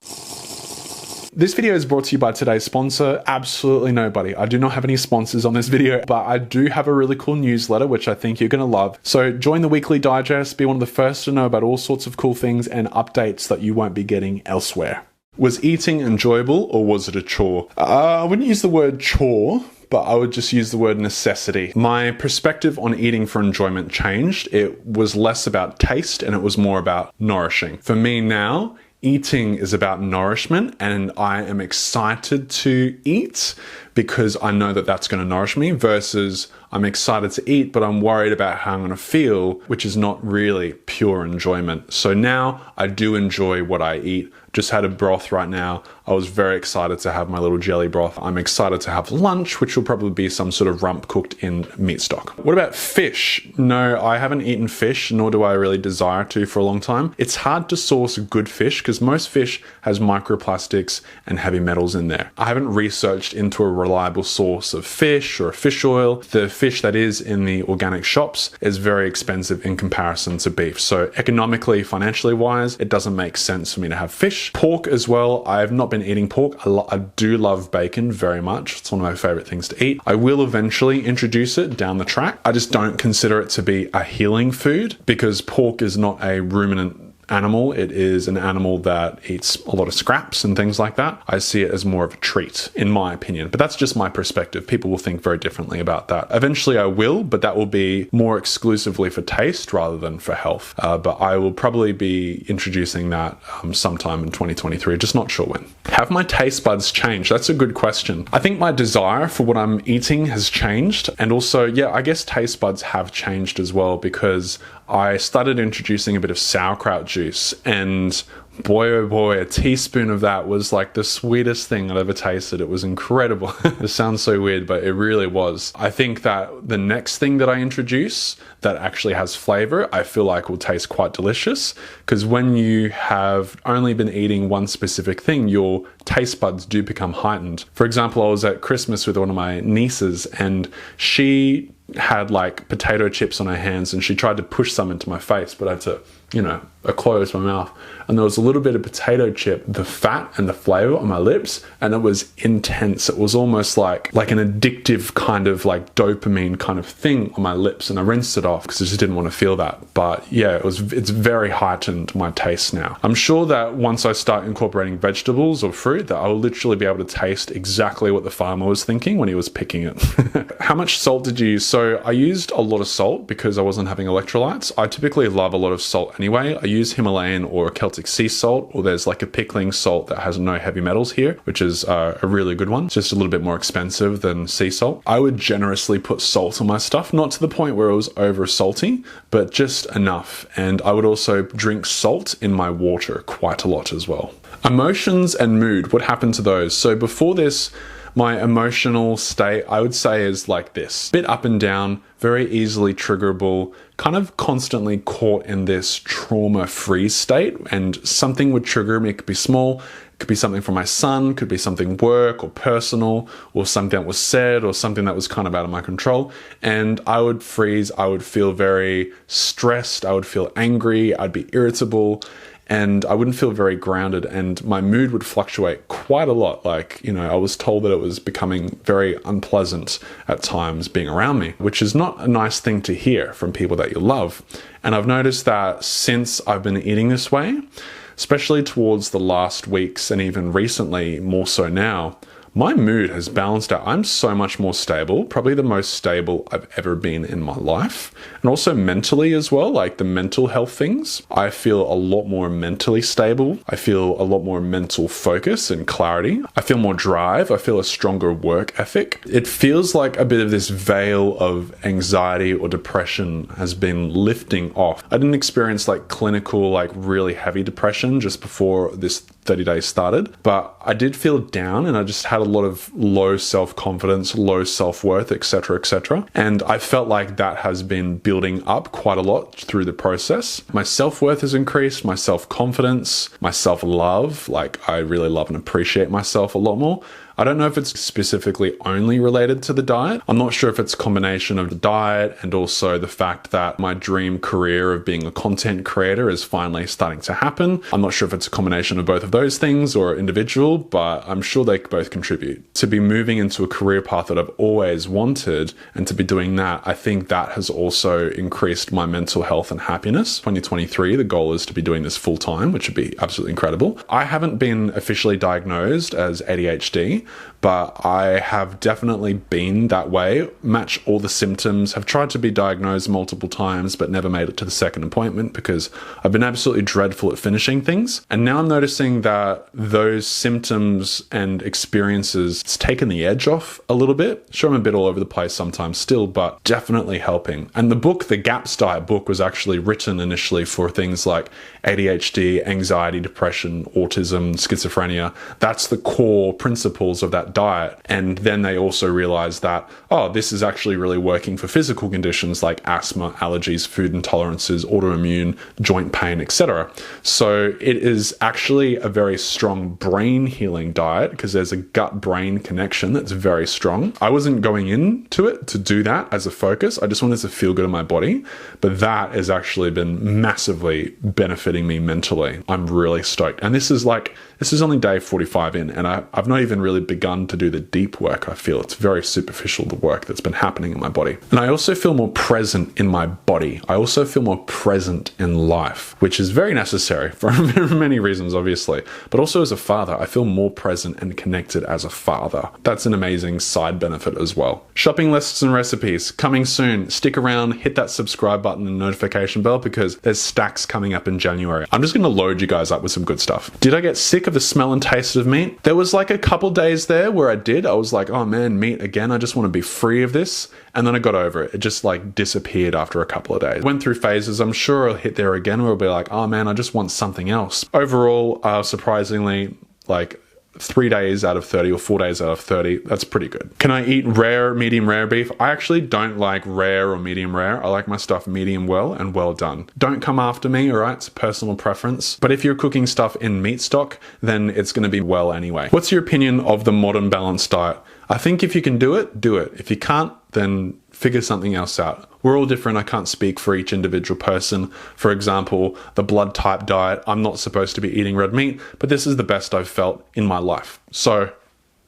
This video is brought to you by today's sponsor, absolutely nobody. I do not have any sponsors on this video, but I do have a really cool newsletter, which I think you're gonna love. So join the weekly digest, be one of the first to know about all sorts of cool things and updates that you won't be getting elsewhere. Was eating enjoyable or was it a chore? I wouldn't use the word chore, but I would just use the word necessity. My perspective on eating for enjoyment changed. It was less about taste and it was more about nourishing. For me now, eating is about nourishment, and I am excited to eat because I know that that's going to nourish me, versus I'm excited to eat, but I'm worried about how I'm going to feel, which is not really pure enjoyment. So now I do enjoy what I eat. Just had a broth right now. I was very excited to have my little jelly broth. I'm excited to have lunch, which will probably be some sort of rump cooked in meat stock. What about fish? No, I haven't eaten fish, nor do I really desire to for a long time. It's hard to source good fish because most fish has microplastics and heavy metals in there. I haven't researched into a reliable source of fish or fish oil. The fish that is in the organic shops is very expensive in comparison to beef. So economically, financially wise, it doesn't make sense for me to have fish. Pork as well. I have not been eating pork. I do love bacon very much. It's one of my favorite things to eat. I will eventually introduce it down the track. I just don't consider it to be a healing food because pork is not a ruminant animal. It is an animal that eats a lot of scraps and things like that. I see it as more of a treat, in my opinion, but that's just my perspective. People will think very differently about that. Eventually I will, but that will be more exclusively for taste rather than for health. But I will probably be introducing that sometime in 2023, just not sure when. Have my taste buds changed? That's a good question. I think my desire for what I'm eating has changed. And also, yeah, I guess taste buds have changed as well, because I started introducing a bit of sauerkraut juice, and boy oh boy, a teaspoon of that was like the sweetest thing I'd ever tasted. It was incredible. It sounds so weird, but it really was. I think that the next thing that I introduce that actually has flavor, I feel like will taste quite delicious, because when you have only been eating one specific thing, your taste buds do become heightened. For example, I was at Christmas with one of my nieces, and she had like potato chips on her hands and she tried to push some into my face, but I had to you know, I closed my mouth and there was a little bit of potato chip, the fat and the flavor on my lips, and it was intense. It was almost like an addictive kind of like dopamine kind of thing on my lips, and I rinsed it off because I just didn't want to feel that. But yeah, it's very heightened my taste now. I'm sure that once I start incorporating vegetables or fruit, that I will literally be able to taste exactly what the farmer was thinking when he was picking it. How much salt did you use? So I used a lot of salt because I wasn't having electrolytes. I typically love a lot of salt anyway. I use Himalayan or Celtic sea salt, or there's like a pickling salt that has no heavy metals here, which is a really good one. It's just a little bit more expensive than sea salt. I would generously put salt on my stuff, not to the point where it was over salty, but just enough. And I would also drink salt in my water quite a lot as well. Emotions and mood, what happened to those? So before this, my emotional state, I would say, is like this. Bit up and down, very easily triggerable, kind of constantly caught in this trauma-free state, and something would trigger me. It could be small, it could be something from my son, could be something work or personal, or something that was said, or something that was kind of out of my control. And I would freeze, I would feel very stressed, I would feel angry, I'd be irritable, and I wouldn't feel very grounded, and my mood would fluctuate quite a lot. Like, you know, I was told that it was becoming very unpleasant at times being around me, which is not a nice thing to hear from people that you love. And I've noticed that since I've been eating this way, especially towards the last weeks and even recently more so now, my mood has balanced out. I'm so much more stable, probably the most stable I've ever been in my life. And also mentally as well, like the mental health things. I feel a lot more mentally stable. I feel a lot more mental focus and clarity. I feel more drive. I feel a stronger work ethic. It feels like a bit of this veil of anxiety or depression has been lifting off. I didn't experience like clinical, like really heavy depression just before this 30 days started, but I did feel down, and I just had a lot of low self-confidence, low self-worth, etc., etc. And I felt like that has been building up quite a lot through the process. My self-worth has increased, my self-confidence, my self-love, like I really love and appreciate myself a lot more. I don't know if it's specifically only related to the diet. I'm not sure if it's a combination of the diet and also the fact that my dream career of being a content creator is finally starting to happen. I'm not sure if it's a combination of both of those things or individual, but I'm sure they both contribute. To be moving into a career path that I've always wanted and to be doing that, I think that has also increased my mental health and happiness. 2023, the goal is to be doing this full time, which would be absolutely incredible. I haven't been officially diagnosed as ADHD, but I have definitely been that way, match all the symptoms, have tried to be diagnosed multiple times, but never made it to the second appointment because I've been absolutely dreadful at finishing things. And now I'm noticing that those symptoms and experiences, it's taken the edge off a little bit. Sure, I'm a bit all over the place sometimes still, but definitely helping. And the book, the GAPS Diet book, was actually written initially for things like ADHD, anxiety, depression, autism, schizophrenia. That's the core principles of that diet. And then they also realized that, oh, this is actually really working for physical conditions like asthma, allergies, food intolerances, autoimmune, joint pain, etc. So it is actually a very strong brain healing diet because there's a gut-brain connection that's very strong. I wasn't going into it to do that as a focus. I just wanted to feel good in my body. But that has actually been massively benefiting me mentally. I'm really stoked. And this is only day 45 in, and I've not even really begun to do the deep work. I feel it's very superficial, the work that's been happening in my body. And I also feel more present in my body. I also feel more present in life, which is very necessary for many reasons, obviously. But also as a father, I feel more present and connected as a father. That's an amazing side benefit as well. Shopping lists and recipes coming soon. Stick around, hit that subscribe button and notification bell because there's stacks coming up in January. I'm just going to load you guys up with some good stuff. Did I get sick of the smell and taste of meat? There was like a couple days there where I was like, oh man, meat again. I just want to be free of this. And then I got over it. It just like disappeared after a couple of days. Went through phases. I'm sure I'll hit there again where I'll be like, oh man, I just want something else. Overall, surprisingly, like 3 days out of 30 or 4 days out of 30, that's pretty good. Can I eat rare, medium rare beef? I actually don't like rare or medium rare. I like my stuff medium well and well done. Don't come after me, all right? It's a personal preference. But if you're cooking stuff in meat stock, then it's going to be well anyway. What's your opinion of the modern balanced diet? I think if you can do it, do it. If you can't, then figure something else out. We're all different. I can't speak for each individual person. For example, the blood type diet, I'm not supposed to be eating red meat, but this is the best I've felt in my life. So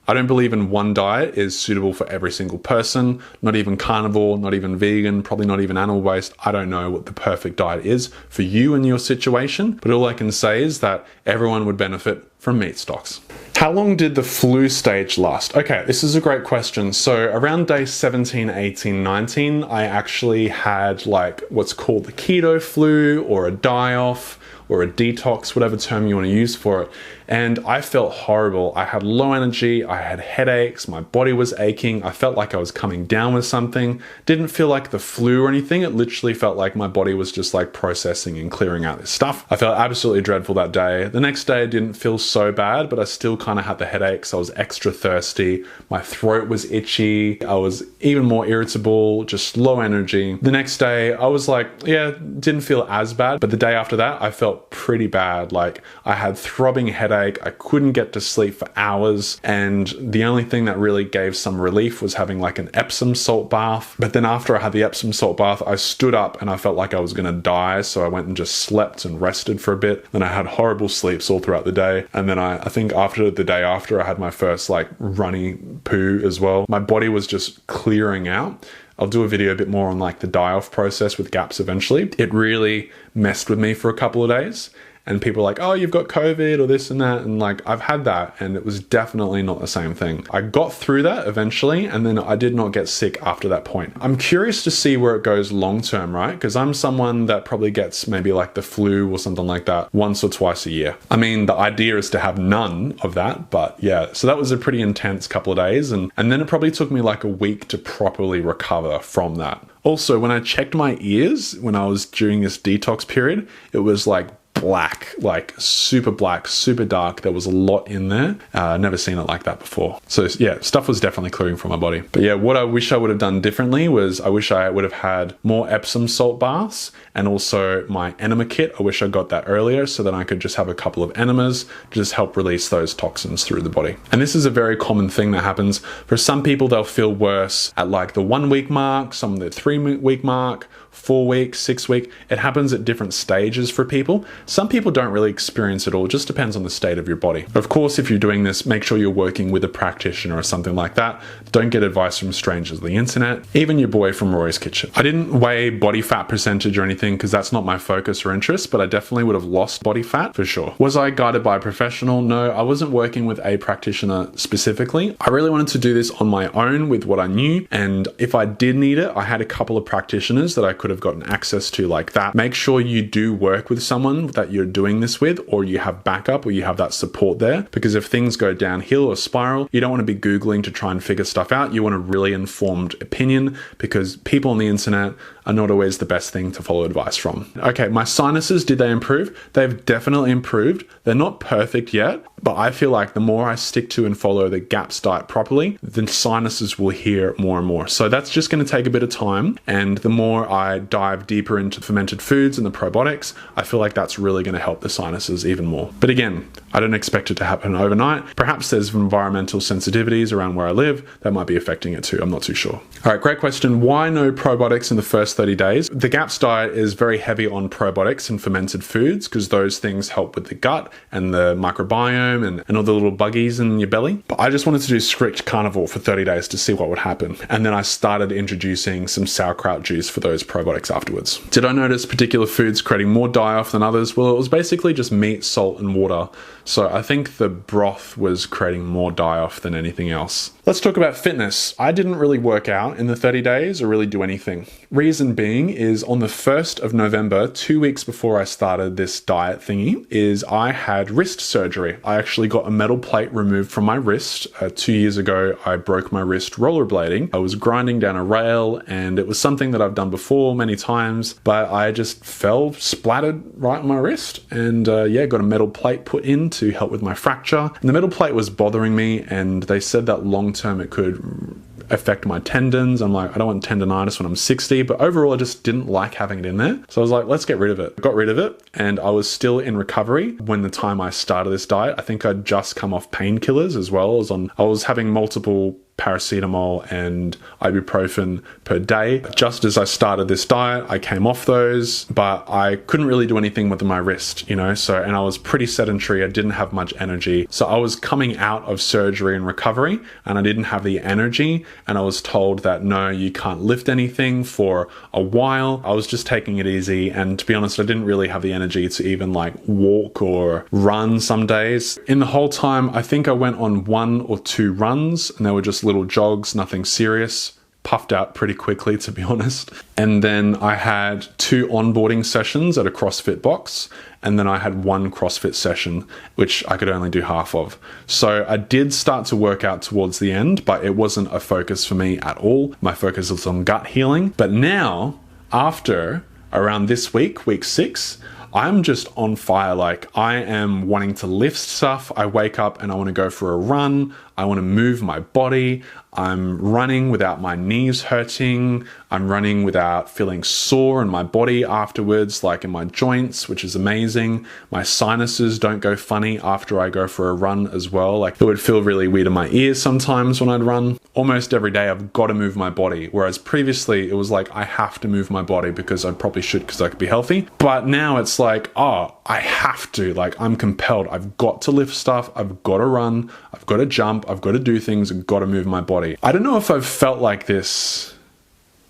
I don't believe in one diet is suitable for every single person, not even carnivore, not even vegan, probably not even animal-based. I don't know what the perfect diet is for you and your situation, but all I can say is that everyone would benefit from meat stocks. How long did the flu stage last? Okay, this is a great question. So around day 17, 18, 19, I actually had like what's called the keto flu or a die-off or a detox, whatever term you want to use for it. And I felt horrible. I had low energy, I had headaches, my body was aching, I felt like I was coming down with something. Didn't feel like the flu or anything, it literally felt like my body was just like processing and clearing out this stuff. I felt absolutely dreadful that day. The next day I didn't feel so bad, but I still kind of had the headaches, I was extra thirsty, my throat was itchy, I was even more irritable, just low energy. The next day I was like, yeah, didn't feel as bad, but the day after that I felt pretty bad. Like I had throbbing headache, I couldn't get to sleep for hours, and the only thing that really gave some relief was having like an Epsom salt bath. But then after I had the Epsom salt bath, I stood up and I felt like I was gonna die, so I went and just slept and rested for a bit. Then I had horrible sleeps all throughout the day, and then I think after the day after, I had my first like runny poo as well. My body was just clearing out. I'll do a video a bit more on like the die-off process with GAPS eventually. It really messed with me for a couple of days. And people are like, oh, you've got COVID or this and that. And like, I've had that, and it was definitely not the same thing. I got through that eventually, and then I did not get sick after that point. I'm curious to see where it goes long-term, right? Because I'm someone that probably gets maybe like the flu or something like that once or twice a year. I mean, the idea is to have none of that, but yeah. So that was a pretty intense couple of days. And then it probably took me like a week to properly recover from that. Also, when I checked my ears, when I was during this detox period, it was like black, like super black, super dark. There was a lot in there. Never seen it like that before. So yeah, stuff was definitely clearing from my body. But yeah, what I wish I would have done differently was I wish I would have had more Epsom salt baths, and also my enema kit. I wish I got that earlier so that I could just have a couple of enemas to just help release those toxins through the body. And this is a very common thing that happens. For some people, they'll feel worse at like the 1 week mark, some of the 3 week mark, 4 weeks, 6 week. It happens at different stages for people. Some people don't really experience it all. It just depends on the state of your body. Of course, if you're doing this, make sure you're working with a practitioner or something like that. Don't get advice from strangers on the internet, even your boy from Rory's kitchen. I didn't weigh body fat percentage or anything because that's not my focus or interest, but I definitely would have lost body fat for sure. Was I guided by a professional? No, I wasn't working with a practitioner specifically. I really wanted to do this on my own with what I knew, and if I did need it, I had a couple of practitioners that I could have gotten access to like that. Make sure you do work with someone that you're doing this with, or you have backup, or you have that support there, because if things go downhill or spiral, you don't want to be Googling to try and figure stuff out. You want a really informed opinion, because people on the internet are not always the best thing to follow advice from. Okay, my sinuses, did they improve? They've definitely improved. They're not perfect yet, but I feel like the more I stick to and follow the GAPS diet properly, the sinuses will hear more and more. So that's just going to take a bit of time. And the more I dive deeper into fermented foods and the probiotics, I feel like that's really going to help the sinuses even more. But again, I don't expect it to happen overnight. Perhaps there's environmental sensitivities around where I live that might be affecting it too. I'm not too sure. All right, great question. Why no probiotics in the first 30 days? The GAPS diet is very heavy on probiotics and fermented foods because those things help with the gut and the microbiome and all the little buggies in your belly. But I just wanted to do strict carnivore for 30 days to see what would happen. And then I started introducing some sauerkraut juice for those probiotics afterwards. Did I notice particular foods creating more die-off than others? Well, it was basically just meat, salt, and water. So I think the broth was creating more die-off than anything else. Let's talk about fitness. I didn't really work out in the 30 days or really do anything. Reason being is on the 1st of November, 2 weeks before I started this diet thingy, is I had wrist surgery. I actually got a metal plate removed from my wrist. 2 years ago, I broke my wrist rollerblading. I was grinding down a rail, and it was something that I've done before many times, but I just fell, splattered right on my wrist, and got a metal plate put in to help with my fracture. And the metal plate was bothering me, and they said that long term it could affect my tendons. I'm like, I don't want tendonitis when I'm 60, but overall I just didn't like having it in there. So I was like, let's get rid of it. Got rid of it, and I was still in recovery when the time I started this diet. I think I'd just come off painkillers as well as I was having multiple paracetamol and ibuprofen per day. Just as I started this diet, I came off those, but I couldn't really do anything with my wrist, and I was pretty sedentary. I didn't have much energy. So I was coming out of surgery and recovery, and I didn't have the energy, and I was told that no, you can't lift anything for a while. I was just taking it easy, and to be honest, I didn't really have the energy to even walk or run some days. In the whole time, I think I went on 1 or 2 runs, and they were just little jogs, nothing serious. Puffed out pretty quickly, to be honest. And then I had 2 onboarding sessions at a CrossFit box, and then I had 1 CrossFit session, which I could only do half of. So I did start to work out towards the end, but it wasn't a focus for me at all. My focus was on gut healing. But now, after around this week 6, I'm just on fire. I am wanting to lift stuff. I wake up and I want to go for a run. I want to move my body. I'm running without my knees hurting. I'm running without feeling sore in my body afterwards, like in my joints, which is amazing. My sinuses don't go funny after I go for a run as well. It would feel really weird in my ears sometimes when I'd run. Almost every day I've got to move my body. Whereas previously it was I have to move my body because I probably should because I could be healthy. But now it's I have to. I'm compelled. I've got to lift stuff. I've got to run. I've got to jump. I've got to do things. I've got to move my body. I don't know if I've felt like this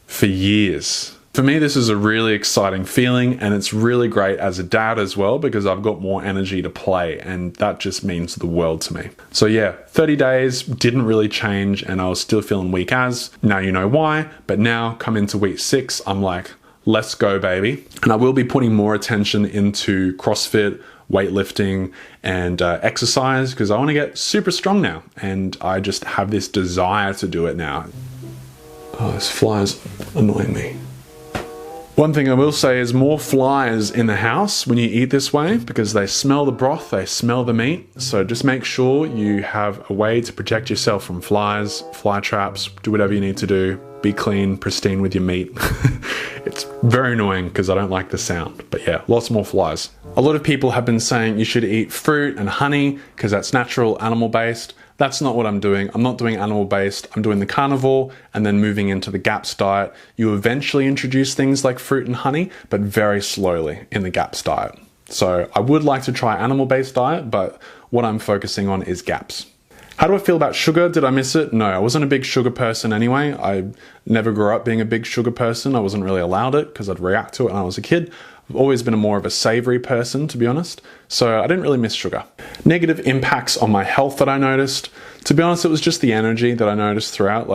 for years. For me, this is a really exciting feeling, and it's really great as a dad as well because I've got more energy to play, and that just means the world to me. So yeah, 30 days didn't really change, and I was still feeling weak as. Now you know why, but now come into week 6, I'm like, let's go, baby. And I will be putting more attention into CrossFit, weightlifting, and exercise because I want to get super strong now, and I just have this desire to do it now. Oh, this fly's annoying me. One thing I will say is more flies in the house when you eat this way because they smell the broth, they smell the meat. So just make sure you have a way to protect yourself from flies, fly traps, do whatever you need to do. Be clean, pristine with your meat. It's very annoying because I don't like the sound. But yeah, lots more flies. A lot of people have been saying you should eat fruit and honey because that's natural, animal-based. That's not what I'm doing. I'm not doing animal-based. I'm doing the carnivore and then moving into the GAPS diet. You eventually introduce things like fruit and honey, but very slowly in the GAPS diet. So I would like to try animal-based diet, but what I'm focusing on is GAPS. How do I feel about sugar? Did I miss it? No, I wasn't a big sugar person anyway. I never grew up being a big sugar person. I wasn't really allowed it because I'd react to it when I was a kid. I've always been more of a savory person, to be honest. So I didn't really miss sugar. Negative impacts on my health that I noticed. To be honest, it was just the energy that I noticed throughout.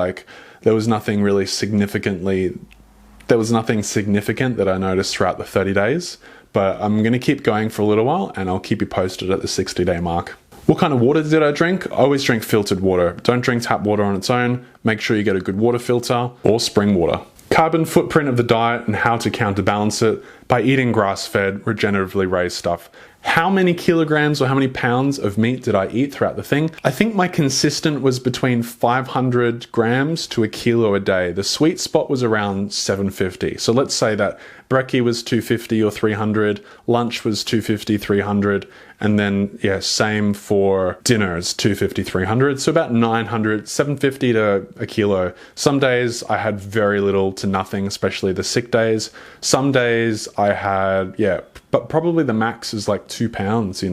There was nothing significant that I noticed throughout the 30 days. But I'm going to keep going for a little while and I'll keep you posted at the 60-day mark. What kind of water did I drink? I always drink filtered water. Don't drink tap water on its own. Make sure you get a good water filter or spring water. Carbon footprint of the diet and how to counterbalance it by eating grass-fed, regeneratively raised stuff. How many kilograms or how many pounds of meat did I eat throughout the thing? I think my consistent was between 500 grams to a kilo a day. The sweet spot was around 750. So let's say that brekkie was 250 or 300, lunch was 250, 300, and then yeah, same for dinner is 250, 300. So about 900, 750 to a kilo. Some days I had very little to nothing, especially the sick days. Some days I had, but probably the max is 2 pounds,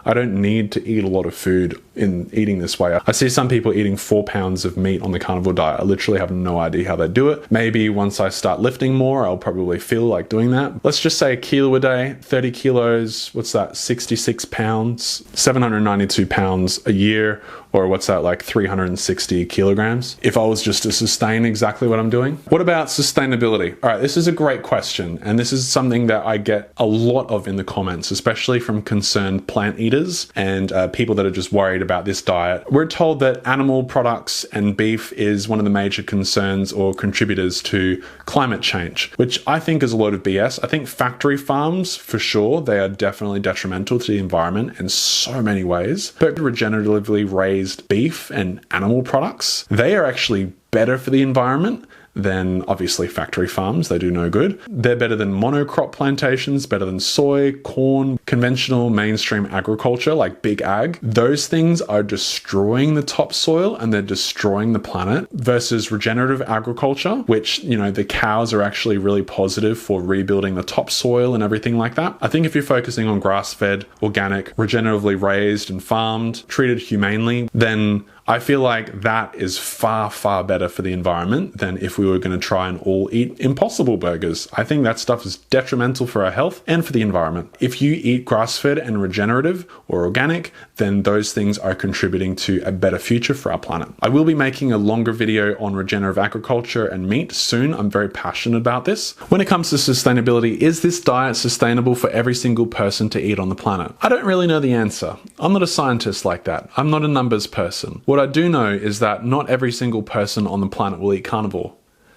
I don't need to eat a lot of food in eating this way. I see some people eating 4 pounds of meat on the carnivore diet. I literally have no idea how they do it. Maybe once I start lifting more, I'll probably feel like doing that. Let's just say a kilo a day, 30 kilos, what's that, 66 pounds, 792 pounds a year, or what's that, 360 kilograms, if I was just to sustain exactly what I'm doing. What about sustainability? All right, this is a great question, and this is something that I get a lot of in the comments, especially from concerned plant eaters and people that are just worried about this diet. We're told that animal products and beef is one of the major concerns or contributors to climate change, which I think is a load of BS. I think factory farms, for sure, they are definitely detrimental to the environment in so many ways, but regeneratively raised beef and animal products, they are actually better for the environment than obviously factory farms. They do no good. They're better than monocrop plantations, better than soy, corn, conventional mainstream agriculture like big ag. Those things are destroying the topsoil and they're destroying the planet, versus regenerative agriculture, which, you know, the cows are actually really positive for rebuilding the topsoil and everything like that. I think if you're focusing on grass-fed, organic, regeneratively raised and farmed, treated humanely, then I feel like that is far, far better for the environment than if we were going to try and all eat Impossible burgers. I think that stuff is detrimental for our health and for the environment. If you eat grass-fed and regenerative or organic, then those things are contributing to a better future for our planet. I will be making a longer video on regenerative agriculture and meat soon. I'm very passionate about this. When it comes to sustainability, is this diet sustainable for every single person to eat on the planet? I don't really know the answer. I'm not a scientist like that. I'm not a numbers person. What I do know is that not every single person on the planet will eat carnivore.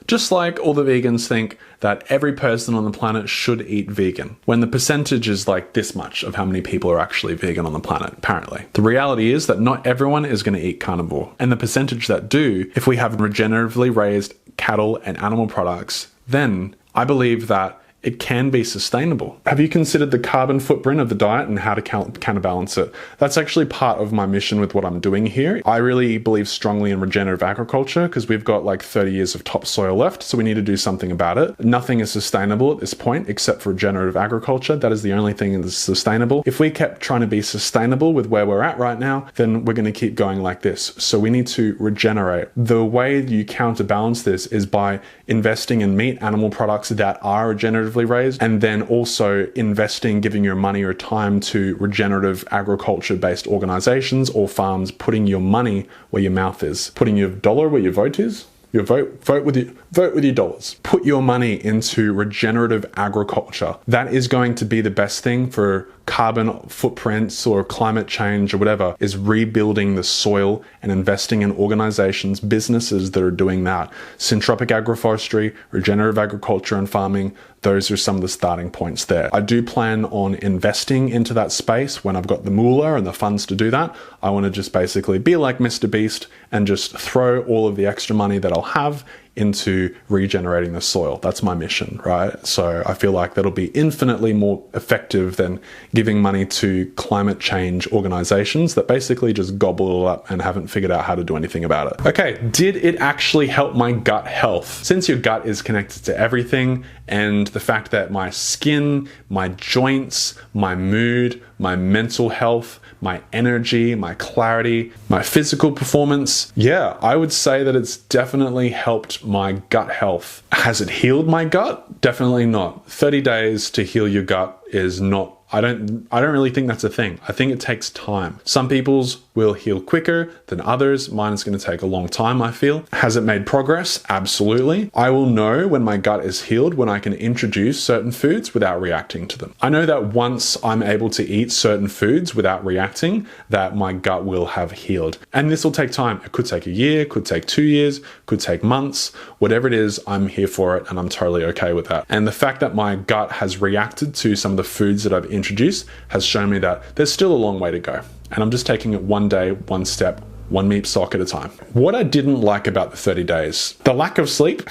Just like all the vegans think that every person on the planet should eat vegan, when the percentage is like this much of how many people are actually vegan on the planet, apparently. The reality is that not everyone is going to eat carnivore, and the percentage that do, if we have regeneratively raised cattle and animal products, then I believe that it can be sustainable. Have you considered the carbon footprint of the diet and how to counterbalance it? That's actually part of my mission with what I'm doing here. I really believe strongly in regenerative agriculture because we've got like 30 years of topsoil left, so we need to do something about it. Nothing is sustainable at this point except for regenerative agriculture. That is the only thing that is sustainable. If we kept trying to be sustainable with where we're at right now, then we're going to keep going like this. So we need to regenerate. The way you counterbalance this is by investing in meat, animal products that are regeneratively raised, and then also investing, giving your money or time to regenerative agriculture based organizations or farms, putting your money where your mouth is, putting your dollar where your vote is. Your vote with your dollars. Put your money into regenerative agriculture. That is going to be the best thing for carbon footprints or climate change or whatever, is rebuilding the soil and investing in organizations, businesses that are doing that. Syntropic agroforestry, regenerative agriculture and farming, those are some of the starting points there. I do plan on investing into that space when I've got the moolah and the funds to do that. I want to just basically be like Mr. Beast and just throw all of the extra money that I'll have into regenerating the soil. That's my mission, right? So I feel like that'll be infinitely more effective than giving money to climate change organizations that basically just gobble it all up and haven't figured out how to do anything about it. Okay, did it actually help my gut health? Since your gut is connected to everything, and the fact that my skin, my joints, my mood, my mental health, my energy, my clarity, my physical performance, yeah, I would say that it's definitely helped my gut health. Has it healed my gut? Definitely not. 30 days to heal your gut is not, I don't really think that's a thing. I think it takes time. Some people's will heal quicker than others. Mine is going to take a long time, I feel. Has it made progress? Absolutely. I will know when my gut is healed when I can introduce certain foods without reacting to them. I know that once I'm able to eat certain foods without reacting, that my gut will have healed. And this will take time. It could take a year, could take 2 years, could take months. Whatever it is, I'm here for it and I'm totally okay with that. And the fact that my gut has reacted to some of the foods that I've introduced has shown me that there's still a long way to go. And I'm just taking it one day, one step, one meat sock at a time. What I didn't like about the 30 days, the lack of sleep.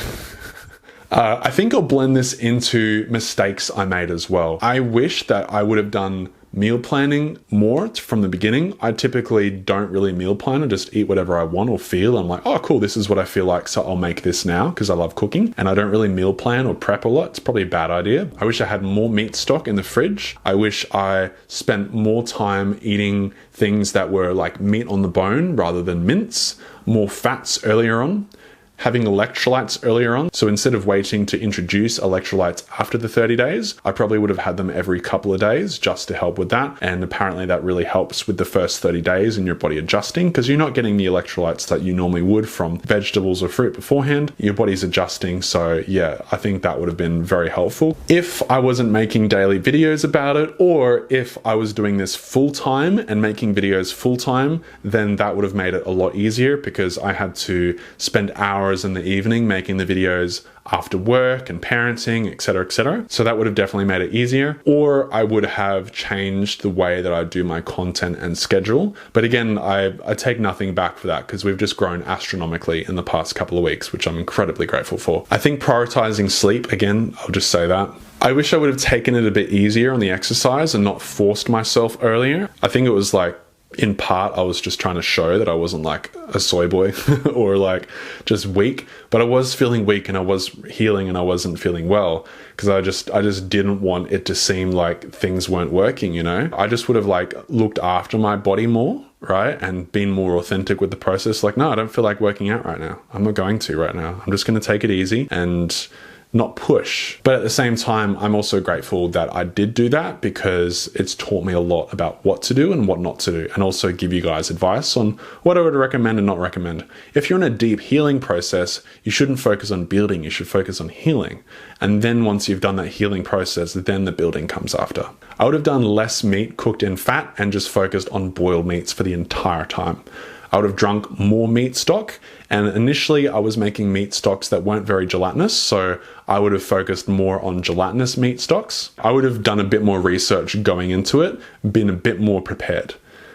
I think I'll blend this into mistakes I made as well. I wish that I would have done meal planning more from the beginning. I typically don't really meal plan. I just eat whatever I want or feel. I'm like, oh, cool, this is what I feel like, so I'll make this now because I love cooking. And I don't really meal plan or prep a lot. It's probably a bad idea. I wish I had more meat stock in the fridge. I wish I spent more time eating things that were like meat on the bone rather than mince, more fats earlier on. Having electrolytes earlier on. So instead of waiting to introduce electrolytes after the 30 days, I probably would have had them every couple of days just to help with that. And apparently that really helps with the first 30 days and your body adjusting because you're not getting the electrolytes that you normally would from vegetables or fruit beforehand. Your body's adjusting. So yeah, I think that would have been very helpful. If I wasn't making daily videos about it, or if I was doing this full time and making videos full time, then that would have made it a lot easier because I had to spend hours hours in the evening making the videos after work and parenting, etc., etc. So that would have definitely made it easier. Or I would have changed the way that I do my content and schedule. But again, I take nothing back for that because we've just grown astronomically in the past couple of weeks, which I'm incredibly grateful for. I think prioritizing sleep, again, I'll just say that. I wish I would have taken it a bit easier on the exercise and not forced myself earlier. I think it was like, in part, I was just trying to show that I wasn't like a soy boy or like just weak, but I was feeling weak and I was healing and I wasn't feeling well because I just didn't want it to seem like things weren't working, you know? I just would have like looked after my body more, right? And been more authentic with the process. Like, no, I don't feel like working out right now. I'm not going to right now. I'm just going to take it easy and not push. But at the same time, I'm also grateful that I did do that because it's taught me a lot about what to do and what not to do, and also give you guys advice on what I would recommend and not recommend. If you're in a deep healing process, you shouldn't focus on building, you should focus on healing. And then once you've done that healing process, then the building comes after. I would have done less meat cooked in fat and just focused on boiled meats for the entire time. I would have drunk more meat stock, and initially I was making meat stocks that weren't very gelatinous, so I would have focused more on gelatinous meat stocks. I would have done a bit more research going into it, been a bit more prepared.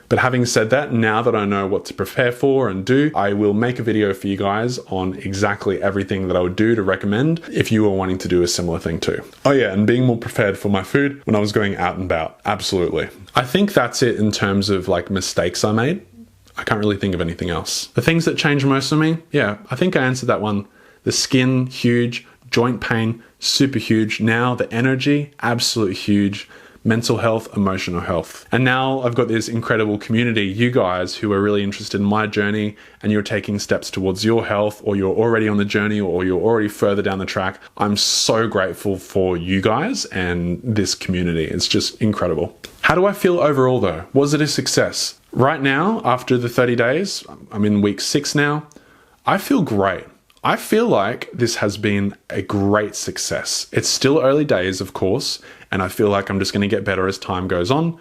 But having said that, now that I know what to prepare for and do, I will make a video for you guys on exactly everything that I would do to recommend if you were wanting to do a similar thing too. Oh yeah, and being more prepared for my food when I was going out and about. Absolutely. I think that's it in terms of like mistakes I made. I can't really think of anything else. The things that changed most for me, yeah, I think I answered that one. The skin, huge. Joint pain, super huge. Now the energy, absolutely huge. Mental health, emotional health. And now I've got this incredible community, you guys who are really interested in my journey and you're taking steps towards your health, or you're already on the journey, or you're already further down the track. I'm so grateful for you guys and this community. It's just incredible. How do I feel overall though? Was it a success? Right now, after the 30 days, I'm in week 6 now, I feel great. I feel like this has been a great success. It's still early days, of course, and I feel like I'm just going to get better as time goes on,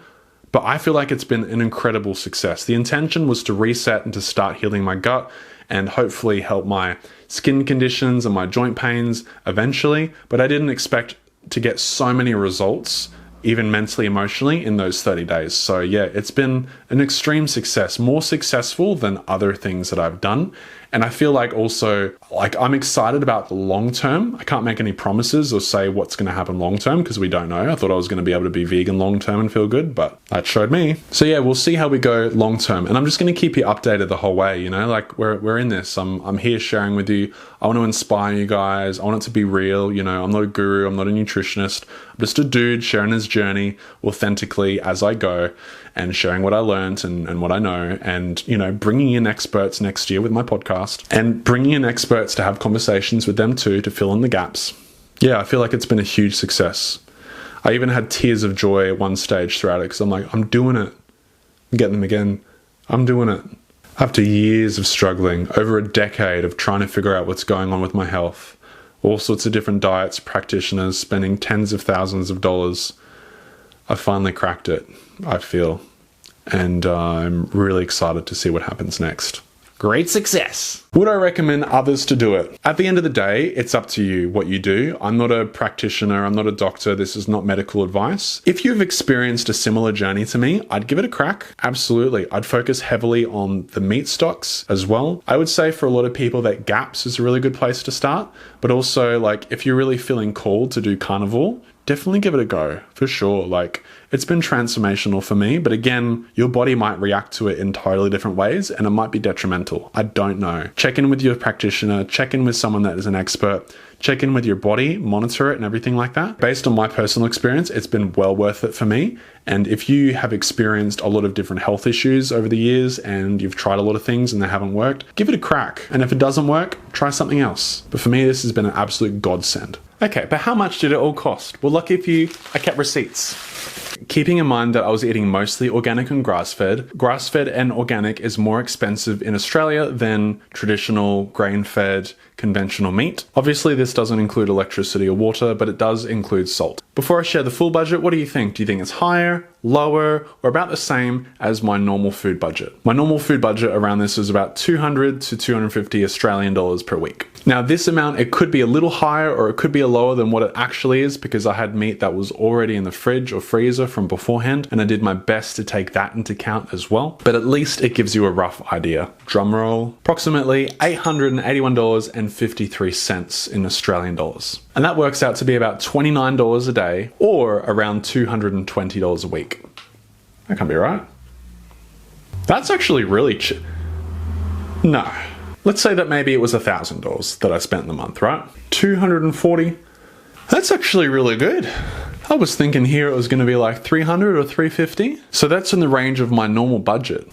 but I feel like it's been an incredible success. The intention was to reset and to start healing my gut and hopefully help my skin conditions and my joint pains eventually, but I didn't expect to get so many results, even mentally, emotionally, in those 30 days. So yeah, it's been an extreme success, more successful than other things that I've done. And I feel like also, like, I'm excited about the long term. I can't make any promises or say what's going to happen long term because we don't know. I thought I was going to be able to be vegan long term and feel good, but that showed me. So yeah, we'll see how we go long term. And I'm just going to keep you updated the whole way, you know, like we're in this. I'm here sharing with you. I want to inspire you guys. I want it to be real. You know, I'm not a guru. I'm not a nutritionist. I'm just a dude sharing his journey authentically as I go and sharing what I learned and what I know, and, you know, bringing in experts next year with my podcast and bringing in experts to have conversations with them too, to fill in the gaps. Yeah, I feel like it's been a huge success. I even had tears of joy at one stage throughout it because I'm like, I'm doing it. I'm getting them again. I'm doing it. After years of struggling, over a decade of trying to figure out what's going on with my health, all sorts of different diets, practitioners, spending tens of thousands of dollars, I finally cracked it, I feel. And I'm really excited to see what happens next. Great success. Would I recommend others to do it? At the end of the day, it's up to you what you do. I'm not a practitioner. I'm not a doctor. This is not medical advice. If you've experienced a similar journey to me, I'd give it a crack. Absolutely. I'd focus heavily on the meat stocks as well. I would say for a lot of people that GAPS is a really good place to start. But also, like, if you're really feeling called to do carnivore, definitely give it a go, for sure. Like, it's been transformational for me, but again, your body might react to it in totally different ways and it might be detrimental. I don't know. Check in with your practitioner, check in with someone that is an expert, check in with your body, monitor it and everything like that. Based on my personal experience, it's been well worth it for me. And if you have experienced a lot of different health issues over the years and you've tried a lot of things and they haven't worked, give it a crack. And if it doesn't work, try something else. But for me, this has been an absolute godsend. Okay, but how much did it all cost? Well, lucky for you, I kept receipts. Keeping in mind that I was eating mostly organic and grass-fed and organic is more expensive in Australia than traditional grain-fed conventional meat. Obviously, this doesn't include electricity or water, but it does include salt. Before I share the full budget, what do you think? Do you think it's higher, lower, or about the same as my normal food budget? My normal food budget around this is about 200 to 250 Australian dollars per week. Now, this amount, it could be a little higher or it could be lower than what it actually is because I had meat that was already in the fridge or freezer from beforehand, and I did my best to take that into account as well. But at least it gives you a rough idea. Drum roll, approximately $881.53 in Australian dollars. And that works out to be about $29 a day or around $220 a week. That can't be right. That's actually really cheap. No. Let's say that maybe it was $1,000 that I spent in the month, right? 240. That's actually really good. I was thinking here it was going to be like 300 or 350. So that's in the range of my normal budget.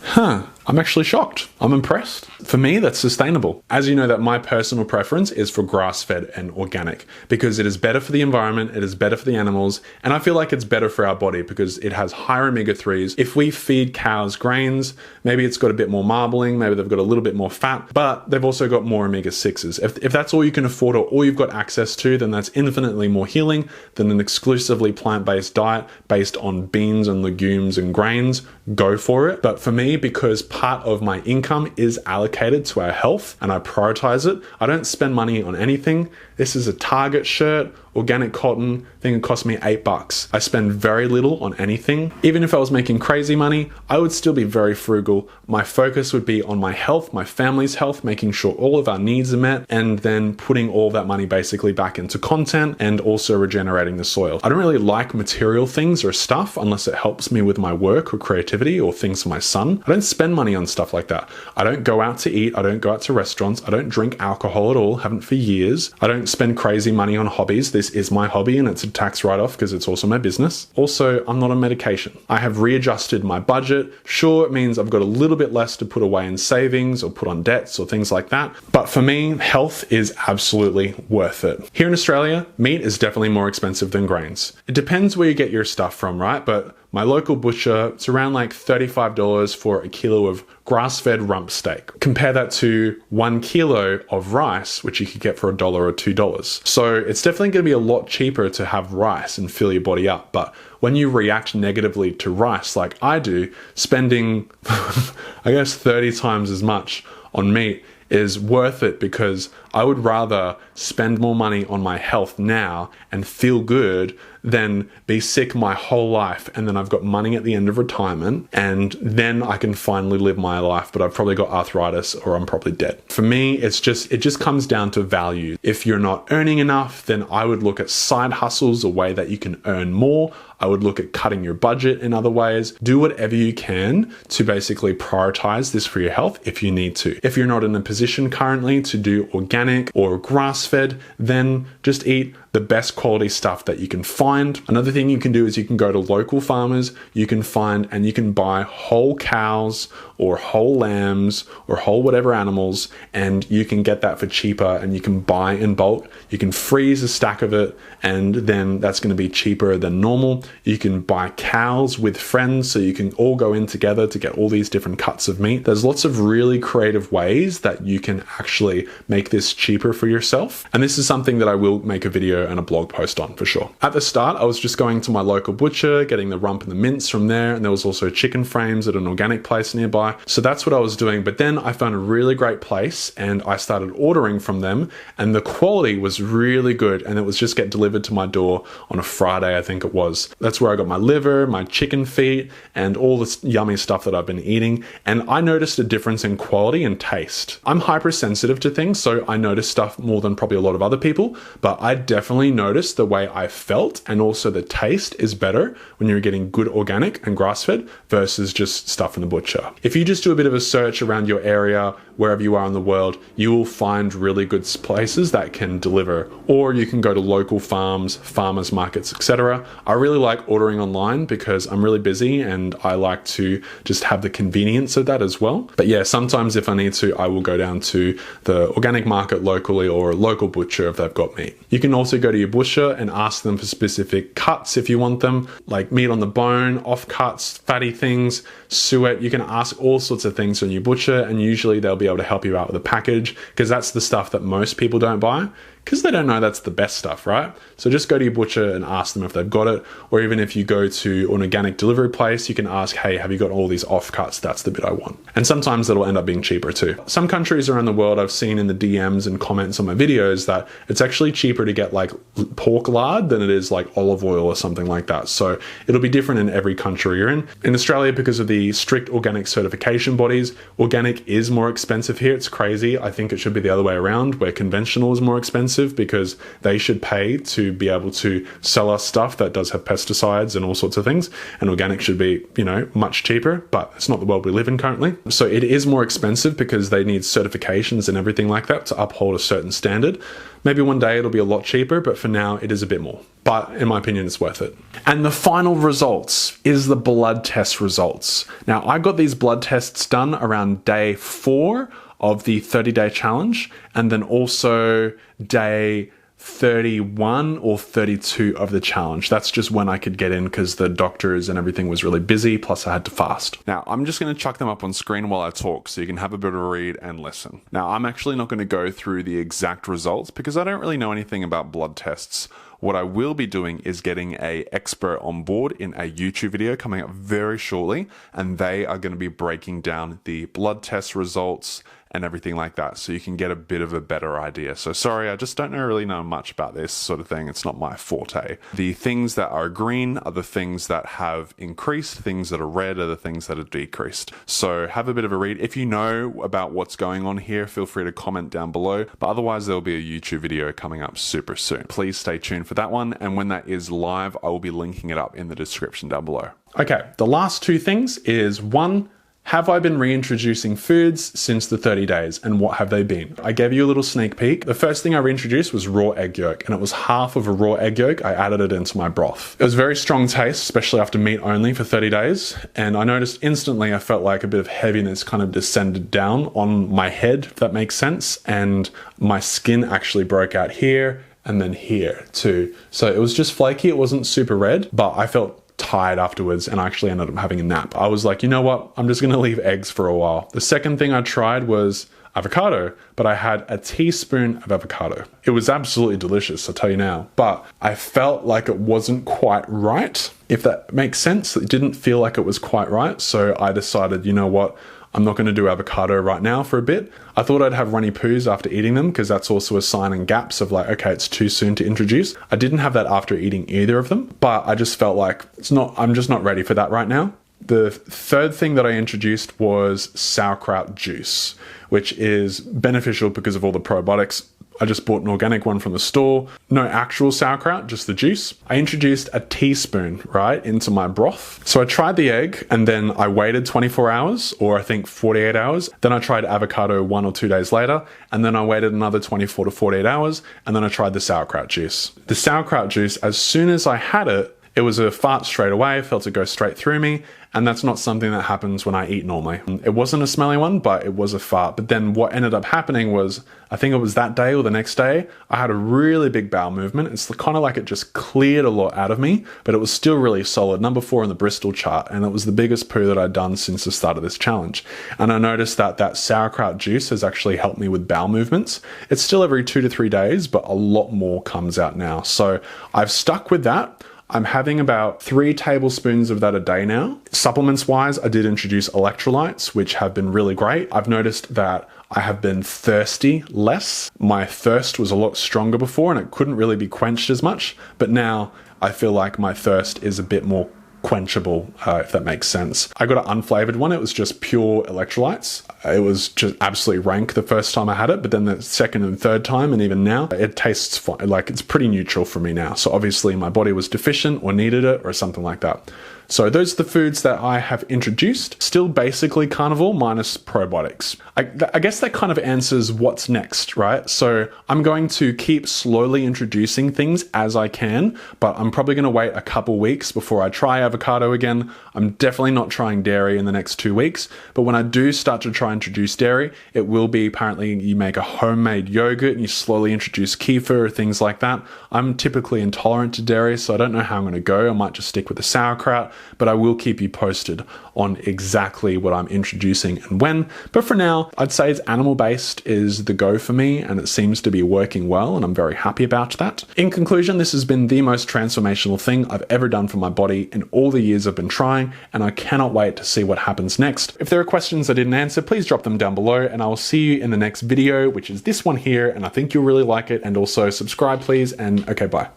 I'm actually shocked. I'm impressed. For me, that's sustainable. As you know, that my personal preference is for grass-fed and organic because it is better for the environment, it is better for the animals, and I feel like it's better for our body because it has higher omega-3s. If we feed cows grains, maybe it's got a bit more marbling, maybe they've got a little bit more fat, but they've also got more omega-6s. If that's all you can afford or all you've got access to, then that's infinitely more healing than an exclusively plant-based diet based on beans and legumes and grains. Go for it. But for me, because part of my income is allocated to our health and I prioritize it, I don't spend money on anything. This is a Target shirt, organic cotton. I think it cost me $8. I spend very little on anything. Even if I was making crazy money, I would still be very frugal. My focus would be on my health, my family's health, making sure all of our needs are met, and then putting all that money basically back into content and also regenerating the soil. I don't really like material things or stuff unless it helps me with my work or creativity or things for my son. I don't spend money on stuff like that. I don't go out to eat. I don't go out to restaurants. I don't drink alcohol at all. Haven't for years. I don't spend crazy money on hobbies. This is my hobby and it's a tax write-off because it's also my business. Also, I'm not on medication. I have readjusted my budget. Sure, it means I've got a little bit less to put away in savings or put on debts or things like that. But for me, health is absolutely worth it. Here in Australia, meat is definitely more expensive than grains. It depends where you get your stuff from, right? But my local butcher, it's around like $35 for a kilo of grass-fed rump steak. Compare that to 1 kilo of rice, which you could get for $1 or $2. So it's definitely going to be a lot cheaper to have rice and fill your body up. But when you react negatively to rice like I do, spending, I guess, 30 times as much on meat is worth it because I would rather spend more money on my health now and feel good than be sick my whole life and then I've got money at the end of retirement and then I can finally live my life, but I've probably got arthritis or I'm probably dead. For me, it just comes down to value. If you're not earning enough, then I would look at side hustles, a way that you can earn more. I would look at cutting your budget in other ways. Do whatever you can to basically prioritize this for your health if you need to. If you're not in a position currently to do organic or grass-fed, then just eat the best quality stuff that you can find. Another thing you can do is you can go to local farmers, you can find and you can buy whole cows or whole lambs or whole whatever animals, and you can get that for cheaper and you can buy in bulk. You can freeze a stack of it and then that's going to be cheaper than normal. You can buy cows with friends so you can all go in together to get all these different cuts of meat. There's lots of really creative ways that you can actually make this cheaper for yourself. And this is something that I will make a video and a blog post on for sure. At the start, I was just going to my local butcher, getting the rump and the mince from there. And there was also chicken frames at an organic place nearby. So that's what I was doing. But then I found a really great place and I started ordering from them and the quality was really good. And it was just get delivered to my door on a Friday, I think it was. That's where I got my liver, my chicken feet, and all this yummy stuff that I've been eating. And I noticed a difference in quality and taste. I'm hypersensitive to things, so I notice stuff more than probably a lot of other people, but I definitely noticed the way I felt and also the taste is better when you're getting good organic and grass-fed versus just stuff in the butcher. If you just do a bit of a search around your area, wherever you are in the world, you will find really good places that can deliver, or you can go to local farms, farmers markets, etc. I really like ordering online because I'm really busy and I like to just have the convenience of that as well. But yeah, sometimes if I need to, I will go down to the organic market locally or a local butcher if they've got meat. You can also also go to your butcher and ask them for specific cuts if you want them, like meat on the bone, off cuts, fatty things, suet. You can ask all sorts of things from your butcher, and usually they'll be able to help you out with a package, because that's the stuff that most people don't buy, because they don't know that's the best stuff, right? So just go to your butcher and ask them if they've got it. Or even if you go to an organic delivery place, you can ask, hey, have you got all these offcuts? That's the bit I want. And sometimes it'll end up being cheaper too. Some countries around the world, I've seen in the DMs and comments on my videos that it's actually cheaper to get like pork lard than it is like olive oil or something like that. So it'll be different in every country you're in. In Australia, because of the strict organic certification bodies, organic is more expensive here. It's crazy. I think it should be the other way around, where conventional is more expensive, because they should pay to be able to sell us stuff that does have pesticides and all sorts of things, and organic should be, you know, much cheaper, but it's not the world we live in currently. So it is more expensive because they need certifications and everything like that to uphold a certain standard. Maybe one day it'll be a lot cheaper, but for now it is a bit more. But in my opinion, it's worth it. And the final results is the blood test results. Now, I got these blood tests done around day 4 of the 30-day challenge, and then also day 31 or 32 of the challenge. That's just when I could get in because the doctors and everything was really busy, plus I had to fast. Now, I'm just going to chuck them up on screen while I talk so you can have a bit of a read and listen. Now, I'm actually not going to go through the exact results because I don't really know anything about blood tests. What I will be doing is getting an expert on board in a YouTube video coming up very shortly, and they are going to be breaking down the blood test results and everything like that, so you can get a bit of a better idea. So sorry, I just don't really know much about this sort of thing. It's not my forte. The things that are green are the things that have increased, things that are red are the things that are decreased. So have a bit of a read. If you know about what's going on here, feel free to comment down below, but otherwise there'll be a YouTube video coming up super soon. Please stay tuned for that one, and when that is live, I will be linking it up in the description down below. Okay, the last two things is 1, have I been reintroducing foods since the 30 days, and what have they been? I gave you a little sneak peek. The first thing I reintroduced was raw egg yolk, and it was half of a raw egg yolk. I added it into my broth. It was very strong taste, especially after meat only for 30 days. And I noticed instantly I felt like a bit of heaviness kind of descended down on my head, if that makes sense. And my skin actually broke out here and then here too. So it was just flaky. It wasn't super red, but I felt tired afterwards, and I actually ended up having a nap. I was like, you know what? I'm just gonna leave eggs for a while. The second thing I tried was avocado, but I had a teaspoon of avocado. It was absolutely delicious, I'll tell you now, but I felt like it wasn't quite right, if that makes sense. It didn't feel like it was quite right, so I decided, you know what? I'm not going to do avocado right now for a bit. I thought I'd have runny poos after eating them, because that's also a sign in gaps of like, okay, it's too soon to introduce. I didn't have that after eating either of them, but I just felt like I'm just not ready for that right now. The third thing that I introduced was sauerkraut juice, which is beneficial because of all the probiotics. I just bought an organic one from the store. No actual sauerkraut, just the juice. I introduced a teaspoon, right, into my broth. So I tried the egg, and then I waited 24 hours, or I think 48 hours. Then I tried avocado 1 or 2 days later, and then I waited another 24 to 48 hours, and then I tried the sauerkraut juice. The sauerkraut juice, as soon as I had it, it was a fart straight away. I felt it go straight through me, and that's not something that happens when I eat normally. It wasn't a smelly one, but it was a fart. But then what ended up happening was, I think it was that day or the next day, I had a really big bowel movement. It's kind of like it just cleared a lot out of me, but it was still really solid. Number 4 in the Bristol chart, and it was the biggest poo that I'd done since the start of this challenge. And I noticed that that sauerkraut juice has actually helped me with bowel movements. It's still every 2 to 3 days, but a lot more comes out now. So I've stuck with that. I'm having about 3 tablespoons of that a day now. Supplements wise, I did introduce electrolytes, which have been really great. I've noticed that I have been thirsty less. My thirst was a lot stronger before, and it couldn't really be quenched as much. But now I feel like my thirst is a bit more quenchable, if that makes sense. I got an unflavored one. It was just pure electrolytes. It was just absolutely rank the first time I had it, but then the second and third time, and even now, it tastes fine. Like, it's pretty neutral for me now. So obviously my body was deficient or needed it or something like that. So those are the foods that I have introduced. Still basically carnivore minus probiotics. I guess that kind of answers what's next, right? So I'm going to keep slowly introducing things as I can, but I'm probably going to wait a couple weeks before I try avocado again. I'm definitely not trying dairy in the next 2 weeks, but when I do start to try and introduce dairy, it will be apparently you make a homemade yogurt and you slowly introduce kefir or things like that. I'm typically intolerant to dairy, so I don't know how I'm going to go. I might just stick with the sauerkraut, but I will keep you posted on exactly what I'm introducing and when. But for now, I'd say it's animal-based is the go for me, and it seems to be working well, and I'm very happy about that. In conclusion, this has been the most transformational thing I've ever done for my body in all the years I've been trying, and I cannot wait to see what happens next. If there are questions I didn't answer, please drop them down below, and I will see you in the next video, which is this one here, and I think you'll really like it. And also subscribe, please, and okay, bye.